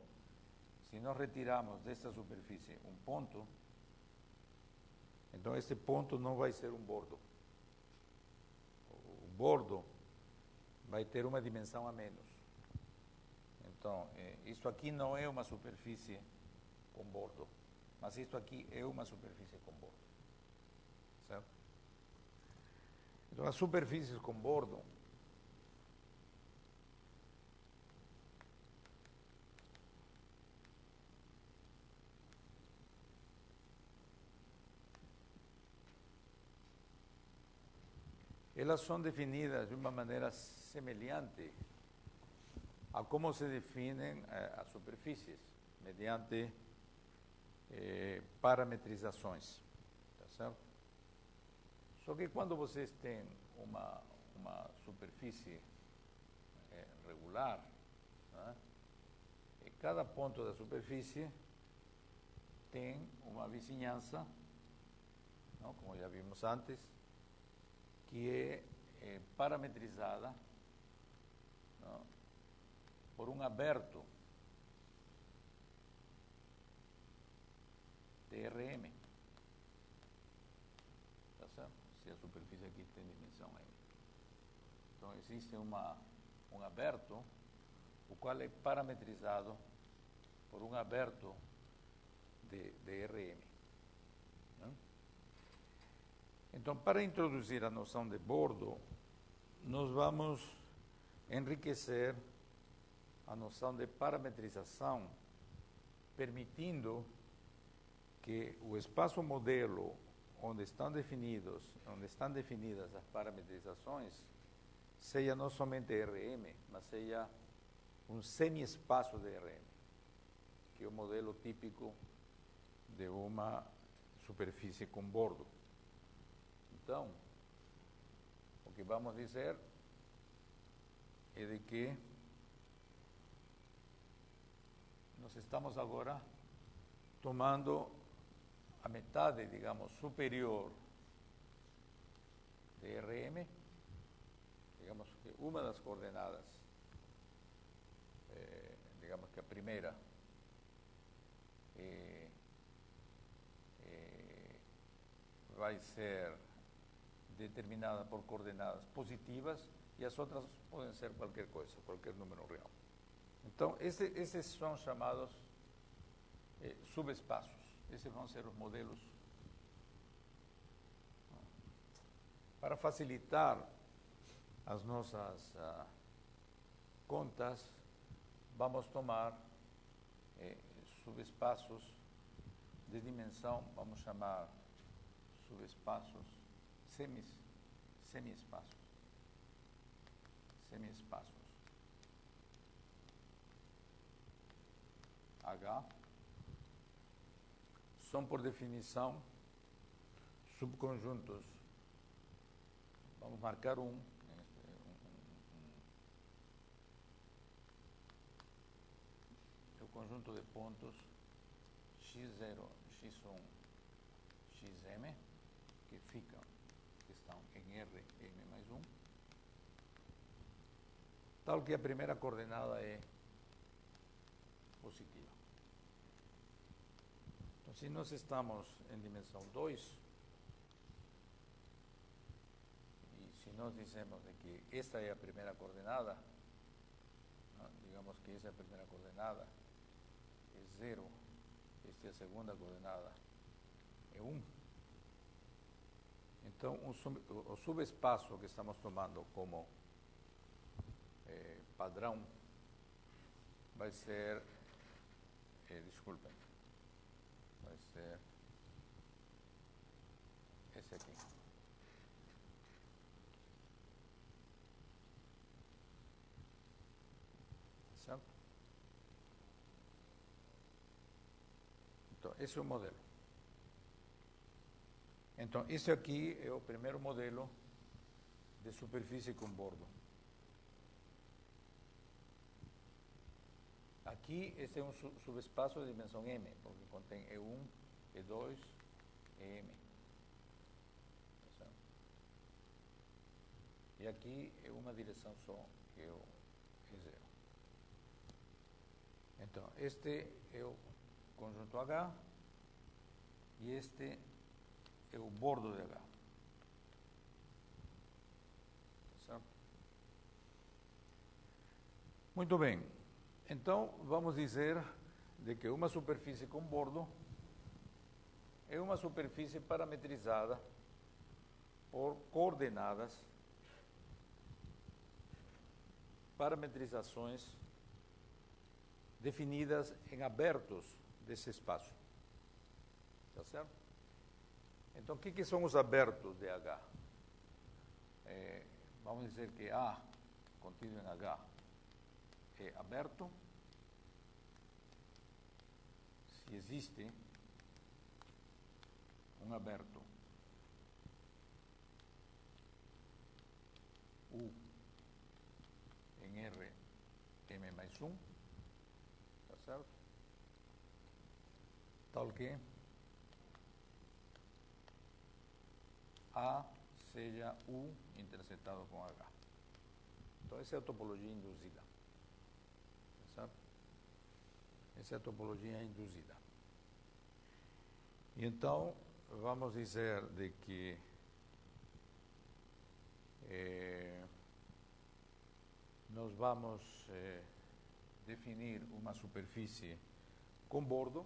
se nós retiramos desta superfície um ponto, então este ponto não vai ser um bordo. O bordo vai ter uma dimensão a menos. Então, isso aqui não é uma superfície com bordo, mas isso aqui é uma superfície com bordo. Certo? Então, as superfícies com bordo elas são definidas de uma maneira semelhante a como se definem as superfícies, mediante parametrizações, tá certo? Só que quando vocês têm uma superfície regular, né, e cada ponto da superfície tem uma vizinhança, não, como já vimos antes, que é parametrizada, não, por um aberto DRM. Tá certo? Se a superfície aqui tem dimensão M. Então existe um aberto, o qual é parametrizado por um aberto de DRM. Não? Então, para introduzir a noção de bordo, nós vamos enriquecer a noção de parametrização, permitindo que o espaço modelo onde estão definidas as parametrizações seja não somente RM, mas seja um semi-espaço de RM, que é o modelo típico de uma superfície com bordo. Então, o que vamos dizer é de que nós estamos agora tomando a metade, digamos, superior de RM, digamos que uma das coordenadas, digamos que a primeira vai ser determinada por coordenadas positivas e as outras podem ser qualquer coisa, qualquer número real. Então, esses são chamados subespaços. Esses vão ser os modelos. Para facilitar as nossas contas, vamos tomar subespaços de dimensão, vamos chamar subespaços, semi-espaços. H são, por definição, subconjuntos. Vamos marcar o conjunto de pontos x0, x1, xm, que estão em R, M mais 1, tal que a primeira coordenada é positiva. Então, se nós estamos em dimensão 2, e se nós dizemos de que esta é a primeira coordenada, não, digamos que essa é a primeira coordenada, é 0, esta é a segunda coordenada, é 1. Então, o subespaço que estamos tomando como padrão vai ser, desculpem, vai ser esse aqui. Certo? Então, esse é o modelo. Então, esse aqui é o primeiro modelo de superfície com bordo. Aqui, este é um subespaço de dimensão M, porque contém E1, E2, EM. E aqui é uma direção só, que é o E0. Então, este é o conjunto H e este é o bordo de H. Certo? Muito bem. Então, vamos dizer de que uma superfície com bordo é uma superfície parametrizada por coordenadas, parametrizações definidas em abertos desse espaço. Tá certo? Então, o que são os abertos de H? Vamos dizer que A, contido em H, é aberto se existe um aberto U em R M mais 1, tá certo? Tal que A seja U interceptado com H. Então, essa é a topologia induzida. Tá certo? Essa é a topologia induzida. E então, vamos dizer de que nós vamos definir uma superfície com bordo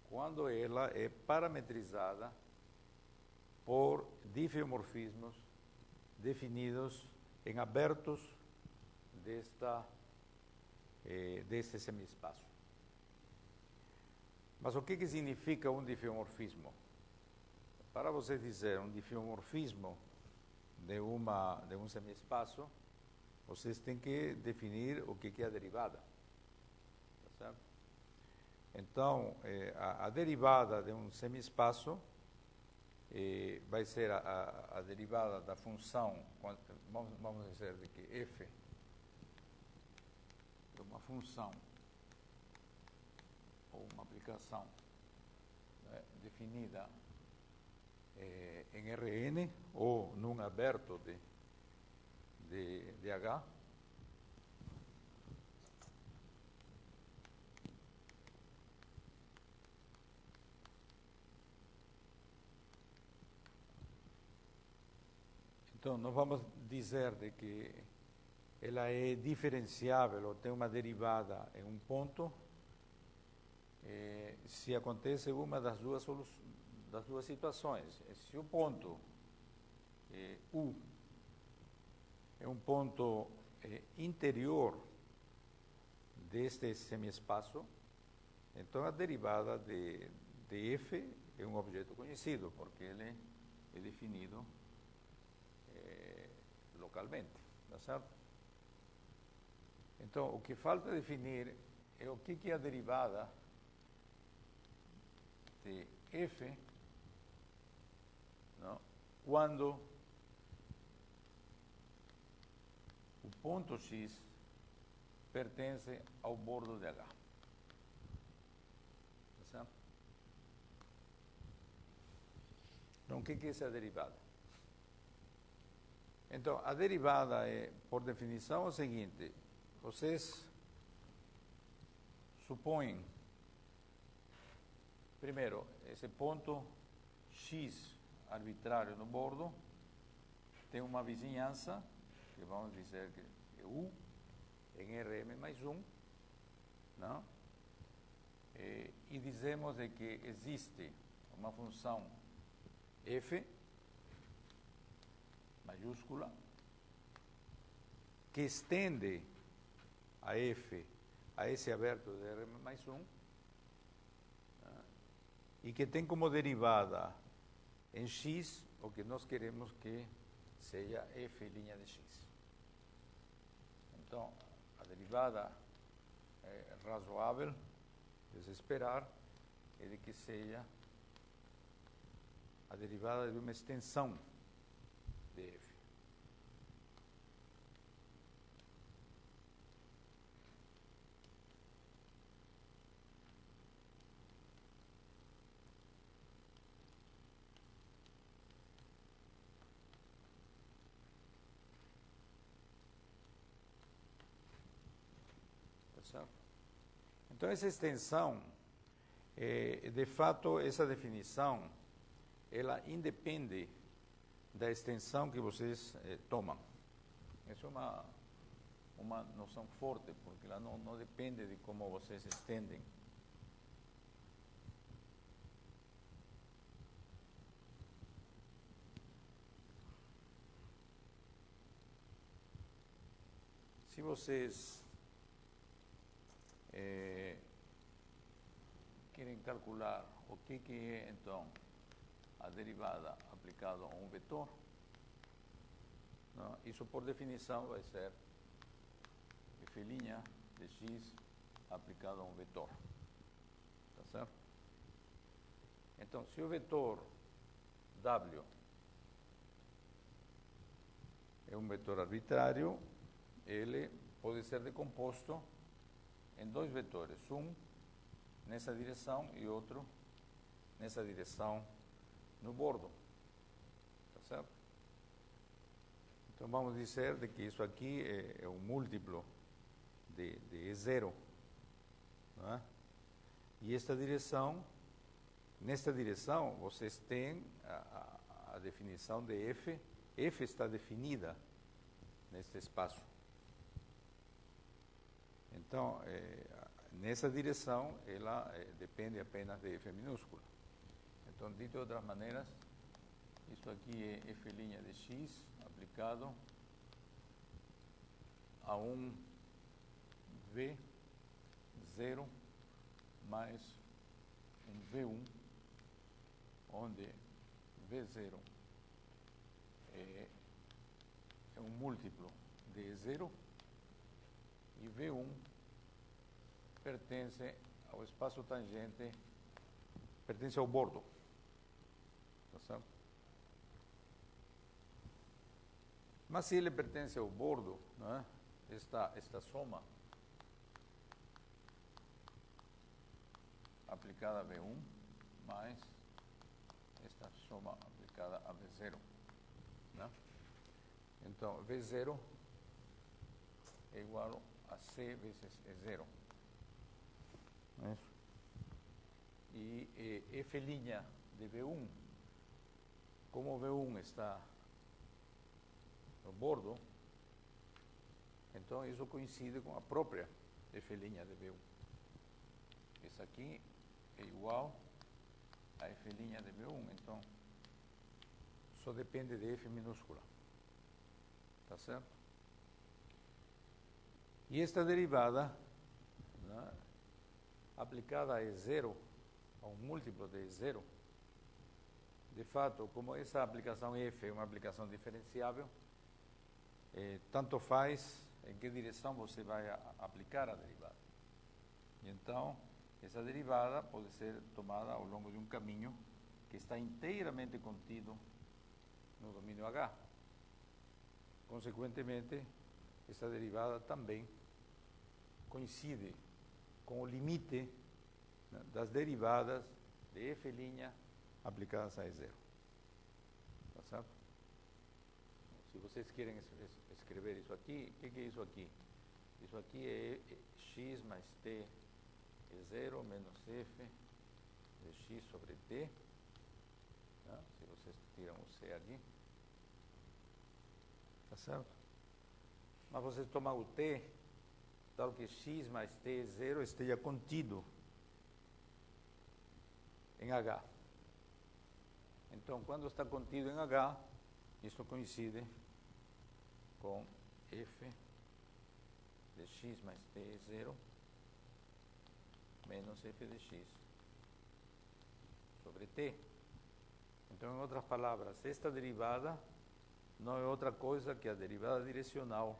quando ela é parametrizada por difeomorfismos definidos em abertos deste semiespaço. Mas o que significa um difeomorfismo? Para você dizer um difeomorfismo de um semiespaço, vocês têm que definir o que é a derivada. Tá certo? Então, a derivada de um semiespaço vai ser a derivada da função, vamos dizer de que f é uma função ou uma aplicação, né, definida em Rn ou num aberto de H, então nós vamos dizer de que ela é diferenciável ou tem uma derivada em um ponto se acontece uma das duas situações. Se o ponto U é um ponto interior deste semiespaço, então a derivada de F é um objeto conhecido, porque ele é definido localmente, tá certo? Então, o que falta definir é o que é a derivada de F, não? Quando o ponto X pertence ao bordo de H. Tá certo? Então, o que é essa derivada? Então, a derivada é, por definição, o seguinte: vocês supõem, primeiro, esse ponto X arbitrário no bordo tem uma vizinhança, que vamos dizer que é U em Rm mais 1, não? E dizemos de que existe uma função f maiúscula que estende a f a esse aberto de Rm mais 1, e que tem como derivada em x o que nós queremos que seja f' de x. Então, a derivada é razoável de se esperar é de que seja a derivada de uma extensão de f. Certo? Então, essa extensão, de fato, essa definição, ela independe da extensão que vocês tomam. Essa é uma noção forte, porque ela não depende de como vocês estendem. se vocês querem calcular o que é, então, a derivada aplicada a um vetor, não? Isso, por definição, vai ser f' de x aplicado a um vetor. Tá certo? Então, se o vetor W é um vetor arbitrário, ele pode ser decomposto em dois vetores, um nessa direção e outro nessa direção no bordo. Tá certo? Então, vamos dizer de que isso aqui é um múltiplo de E0. Não é? E esta direção, nesta direção, vocês têm a definição de F. F está definida neste espaço. Então, nessa direção, ela depende apenas de F minúscula. Então, dito de outras maneiras, isso aqui é F' de x aplicado a um V0 mais um V1, onde V0 é um múltiplo de E0 e V1 pertence ao espaço tangente, pertence ao bordo. Tá certo? Mas se ele pertence ao bordo, não é? Esta soma aplicada a V1 mais esta soma aplicada a V0. Né? Então, V0 é igual a C vezes E0. É isso. E F' de V1, como V1 está no bordo, então isso coincide com a própria F' de V1. Isso aqui é igual a F' de V1, então só depende de F minúscula. Tá certo? E esta derivada, né, aplicada a E0, a um múltiplo de E0, de fato, como essa aplicação F é uma aplicação diferenciável, tanto faz em que direção você vai aplicar a derivada. E então, essa derivada pode ser tomada ao longo de um caminho que está inteiramente contido no domínio H. Consequentemente, essa derivada também coincide com o limite, né, das derivadas de F' aplicadas a E0. Tá certo? Se vocês querem escrever isso aqui, o que é isso aqui? Isso aqui é x mais t E0 menos f de x sobre t. Né? Se vocês tiram o c aqui. Tá certo? Mas vocês tomam o t, tal que x mais t E0 esteja contido em H. Então, quando está contido em H, isso coincide com f de x mais t E0 menos f de x sobre t. Então, em outras palavras, esta derivada não é outra coisa que a derivada direcional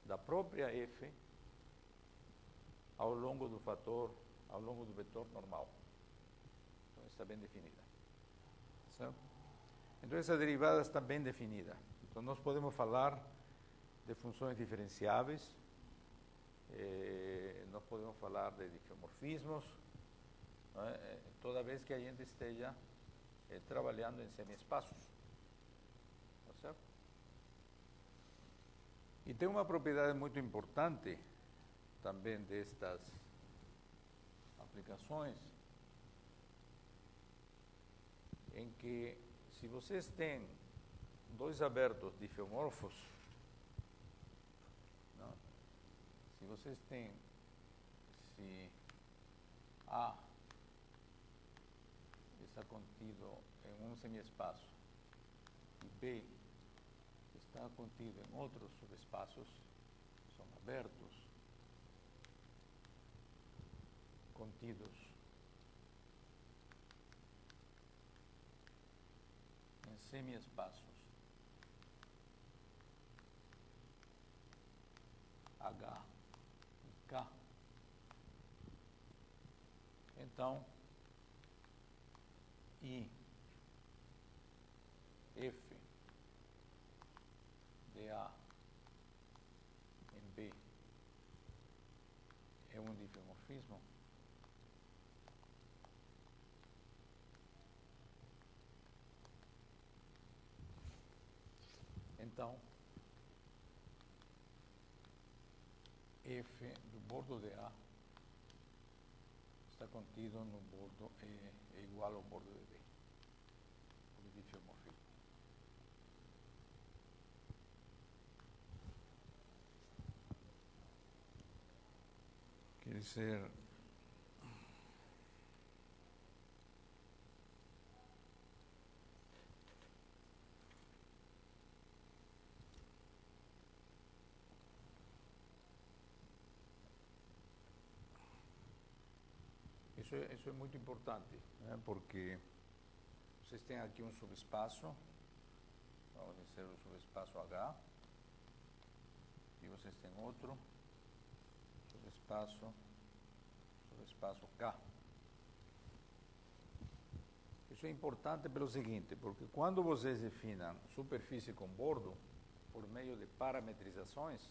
da própria f ao longo do fator, ao longo do vetor normal. Então, está bem definida. Certo? Então, essa derivada está bem definida. Então, nós podemos falar de funções diferenciáveis, nós podemos falar de diffeomorfismos, né, toda vez que a gente esteja trabalhando em semiespaços. Tá certo? E tem uma propriedade muito importante também destas aplicações, em que se vocês têm dois abertos diffeomorfos, não? Se vocês têm, se A está contido em um semiespaço e B está contido em outros subespaços, são abertos contidos em semiespaços H e K, então I F de A em B é um diffeomorfismo, então F do bordo de A está contido no bordo, é igual ao bordo de B, o diffeomorfismo. Quer dizer, isso é muito importante, né? Porque vocês têm aqui um subespaço, vamos dizer o subespaço H, e vocês têm outro subespaço K. Isso é importante pelo seguinte, porque quando vocês definam superfície com bordo, por meio de parametrizações,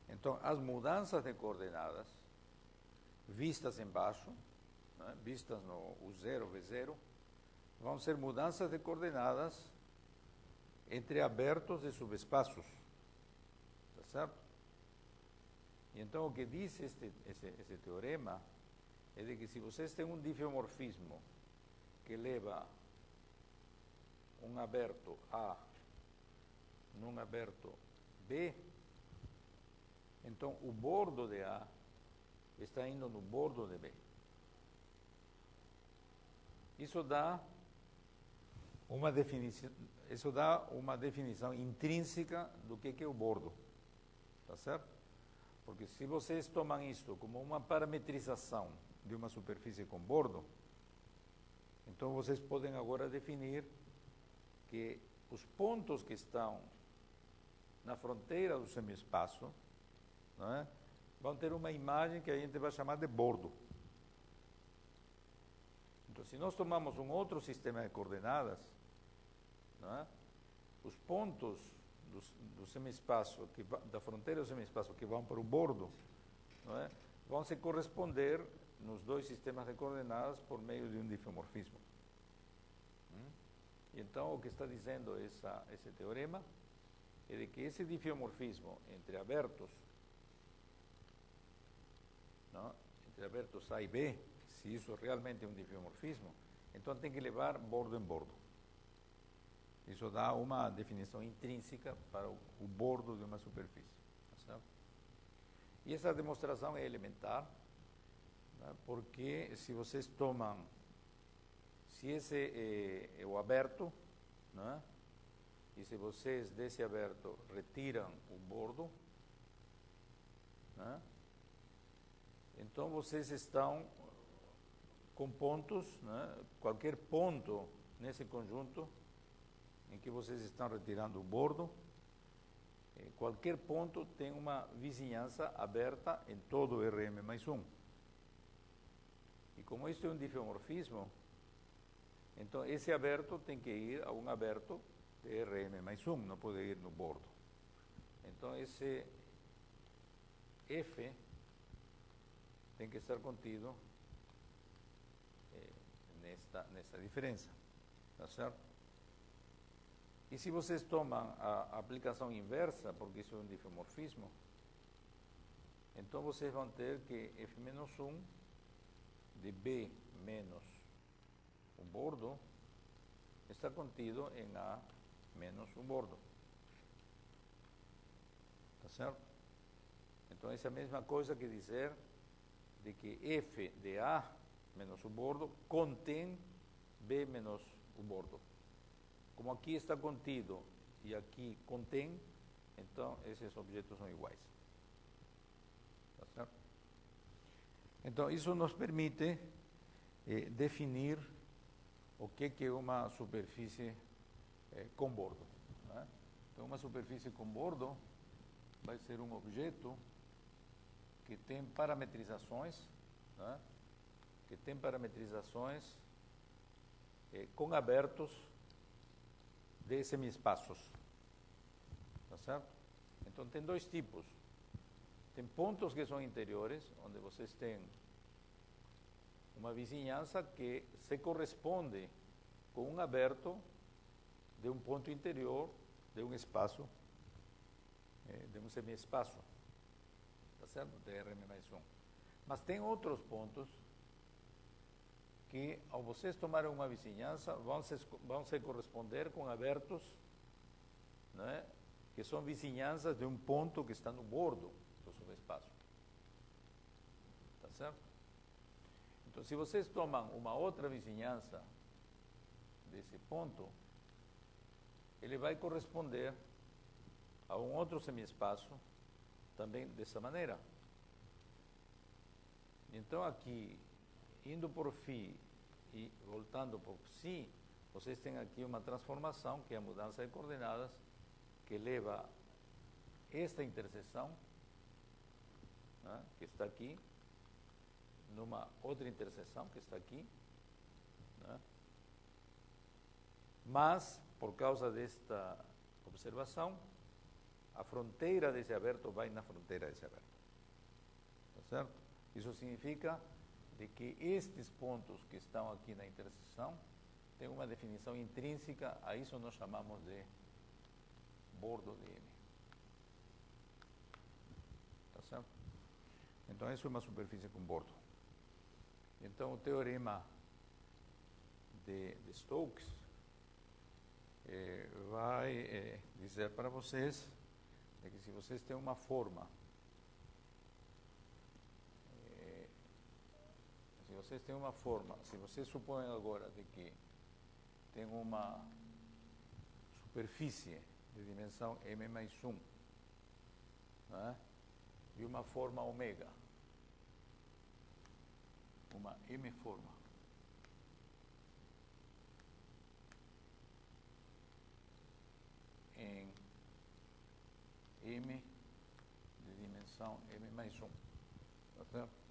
então as mudanças de coordenadas vistas embaixo, né, vistas no U0, V0, vão ser mudanças de coordenadas entre abertos e subespaços, tá certo? E então o que diz esse teorema é de que se vocês têm um diffeomorfismo que leva um aberto A num aberto B, então o bordo de A está indo no bordo de B. Isso dá uma definição intrínseca do que é o bordo, tá certo? Porque se vocês tomam isto como uma parametrização de uma superfície com bordo, então vocês podem agora definir que os pontos que estão na fronteira do semiespaço, não é, vão ter uma imagem que a gente vai chamar de bordo. Então, se nós tomamos um outro sistema de coordenadas, não é, os pontos do semiespaço, da fronteira do semiespaço que vão para o bordo, não é, vão se corresponder nos dois sistemas de coordenadas por meio de um diffeomorfismo. E então, o que está dizendo esse teorema é de que esse diffeomorfismo entre abertos, não, entre abertos A e B, se isso realmente é um diffeomorfismo, então tem que levar bordo em bordo. Isso dá uma definição intrínseca para o bordo de uma superfície. Tá certo? E essa demonstração é elementar, né, porque se vocês tomam, se esse é o aberto, né, e se vocês desse aberto retiram o bordo, né, então vocês estão com pontos, né, qualquer ponto nesse conjunto em que vocês estão retirando o bordo, qualquer ponto tem uma vizinhança aberta em todo Rm mais 1. E como isto é um diffeomorfismo, então esse aberto tem que ir a um aberto de Rm mais 1, não pode ir no bordo. Então esse F tem que estar contido nessa diferença, tá certo? E se vocês tomam a aplicação inversa, porque isso é um diffeomorfismo, então vocês vão ter que F-1 de B menos o bordo está contido em A menos o bordo. Tá certo? Então essa é a mesma coisa que dizer de que F de A menos o bordo contém B menos o bordo. Como aqui está contido e aqui contém, então esses objetos são iguais. Tá certo? Então, isso nos permite definir o que é uma superfície com bordo. Né? Então, uma superfície com bordo vai ser um objeto que tem parametrizações, né? Que tem parametrizações com abertos de semiespaços. Tá certo? Então, tem dois tipos. Tem pontos que são interiores, onde vocês têm uma vizinhança que se corresponde com um aberto de um ponto interior de um espaço, de um semiespaço, tá certo? De Rm mais 1. Mas tem outros pontos que, ao vocês tomarem uma vizinhança, vão se corresponder com abertos, né, que são vizinhanças de um ponto que está no bordo do subespaço. Tá certo? Então, se vocês tomam uma outra vizinhança desse ponto, ele vai corresponder a um outro semiespaço também dessa maneira. Então, aqui, indo por φ e voltando por ψ, vocês têm aqui uma transformação, que é a mudança de coordenadas, que leva esta interseção, né, que está aqui, numa outra interseção, que está aqui, né? Mas, por causa desta observação, a fronteira desse aberto vai na fronteira desse aberto. Tá certo? Isso significa de que estes pontos que estão aqui na interseção têm uma definição intrínseca, a isso nós chamamos de bordo de M. Tá certo? Então, isso é uma superfície com bordo. Então, o teorema de Stokes vai dizer para vocês que se vocês têm uma forma, se vocês supõem agora de que tem uma superfície de dimensão M mais 1, né, e uma forma ômega, uma M-forma, em M de dimensão M mais 1. Tá certo?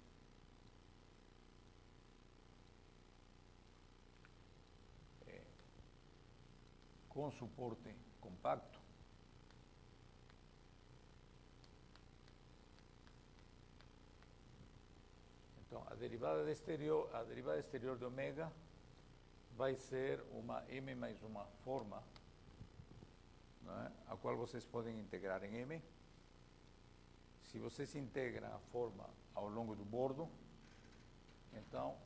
Com suporte compacto, então a derivada exterior de ômega vai ser uma M mais uma forma, né, a qual vocês podem integrar em M. Se vocês integram a forma ao longo do bordo, então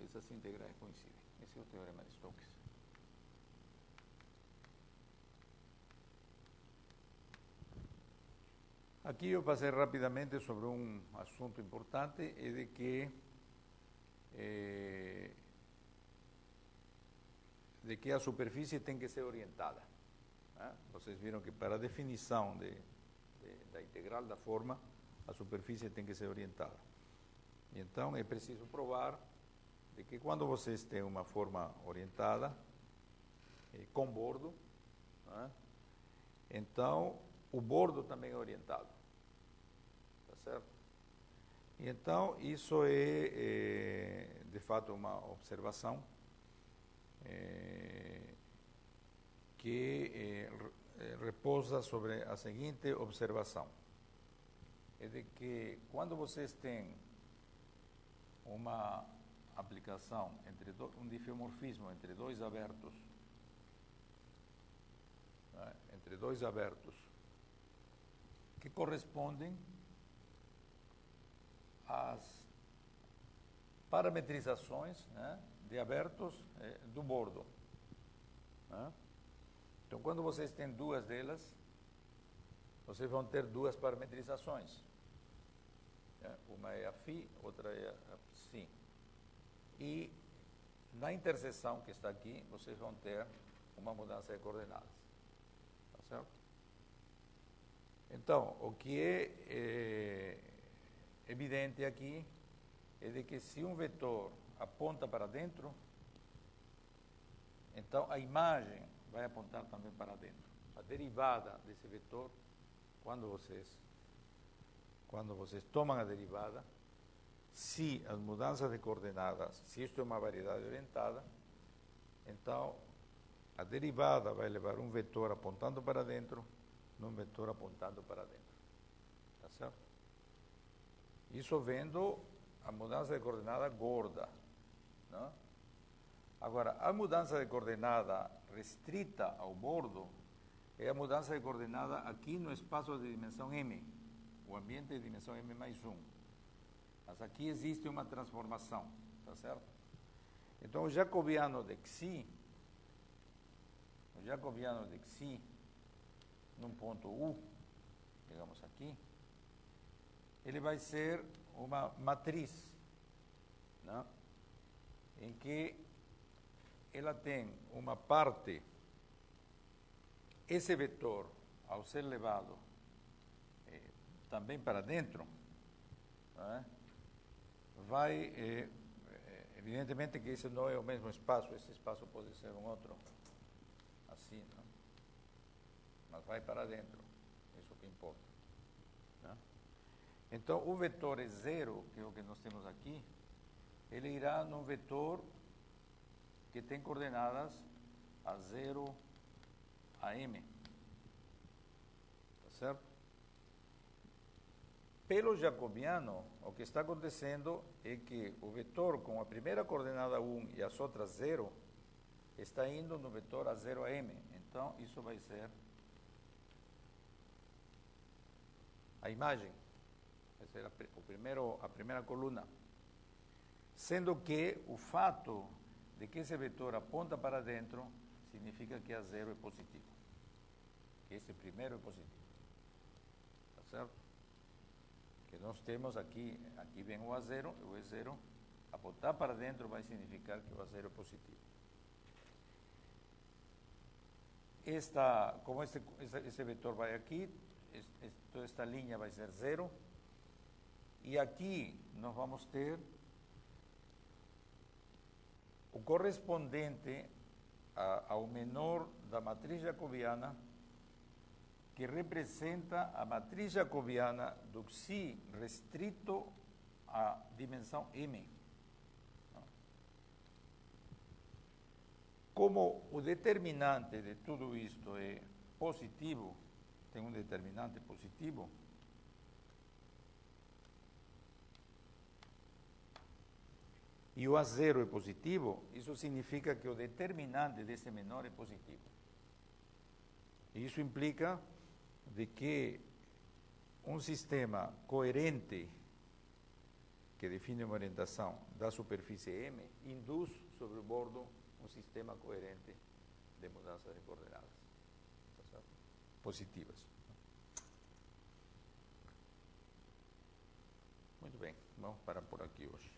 essas integrais coincidem. Esse é o teorema de Stokes. Aqui eu passei rapidamente sobre um assunto importante, é de que a superfície tem que ser orientada. Né? Vocês viram que para a definição da integral da forma, a superfície tem que ser orientada. Então, é preciso provar de que quando vocês têm uma forma orientada, com bordo, né, então o bordo também é orientado. Tá certo? E então, isso é de fato uma observação que repousa sobre a seguinte observação: é de que quando vocês têm uma aplicação entre um difeomorfismo entre dois abertos, né, que correspondem às parametrizações, né, de abertos do bordo. Né? Então, quando vocês têm duas delas, vocês vão ter duas parametrizações. Né? Uma é a φ, outra é a ψ. E na interseção que está aqui, vocês vão ter uma mudança de coordenadas. Tá certo? Então, o que é evidente aqui é de que se um vetor aponta para dentro, então a imagem vai apontar também para dentro. A derivada desse vetor, quando vocês tomam a derivada, se as mudanças de coordenadas, se isto é uma variedade orientada, então a derivada vai levar um vetor apontando para dentro, num vetor apontando para dentro. Tá certo? Isso vendo a mudança de coordenada gorda, não? Agora, a mudança de coordenada restrita ao bordo é a mudança de coordenada aqui no espaço de dimensão m, o ambiente de dimensão m mais 1. Mas aqui existe uma transformação, tá certo? Então, o jacobiano de Xi, num ponto U, digamos aqui, ele vai ser uma matriz, não? Em que ela tem uma parte, esse vetor, ao ser levado também para dentro, não vai, evidentemente que esse não é o mesmo espaço, esse espaço pode ser um outro, assim, não? Mas vai para dentro, isso que importa. Não? Então, o vetor é zero, que é o que nós temos aqui, ele irá num vetor que tem coordenadas a 0 a m. Tá certo? Pelo jacobiano, o que está acontecendo é que o vetor com a primeira coordenada 1 e as outras 0 está indo no vetor a 0 a m. Então, isso vai ser a imagem. Vai ser a primeira coluna. Sendo que o fato de que esse vetor aponta para dentro significa que a 0 é positivo. Que esse primeiro é positivo. Tá certo? Que nós temos aqui vem o A0, o E0, apontar para dentro vai significar que o A0 é positivo. Como esse vetor vai aqui, toda esta linha vai ser 0, e aqui nós vamos ter o correspondente ao menor da matriz jacobiana, que representa a matriz jacobiana do Xi restrito à dimensão m. Como o determinante de tudo isto é positivo, tem um determinante positivo, e o A0 é positivo, isso significa que o determinante desse menor é positivo. E isso implica de que um sistema coerente que define uma orientação da superfície M induz sobre o bordo um sistema coerente de mudança de coordenadas, tá certo? Positivas. Muito bem, vamos parar por aqui hoje.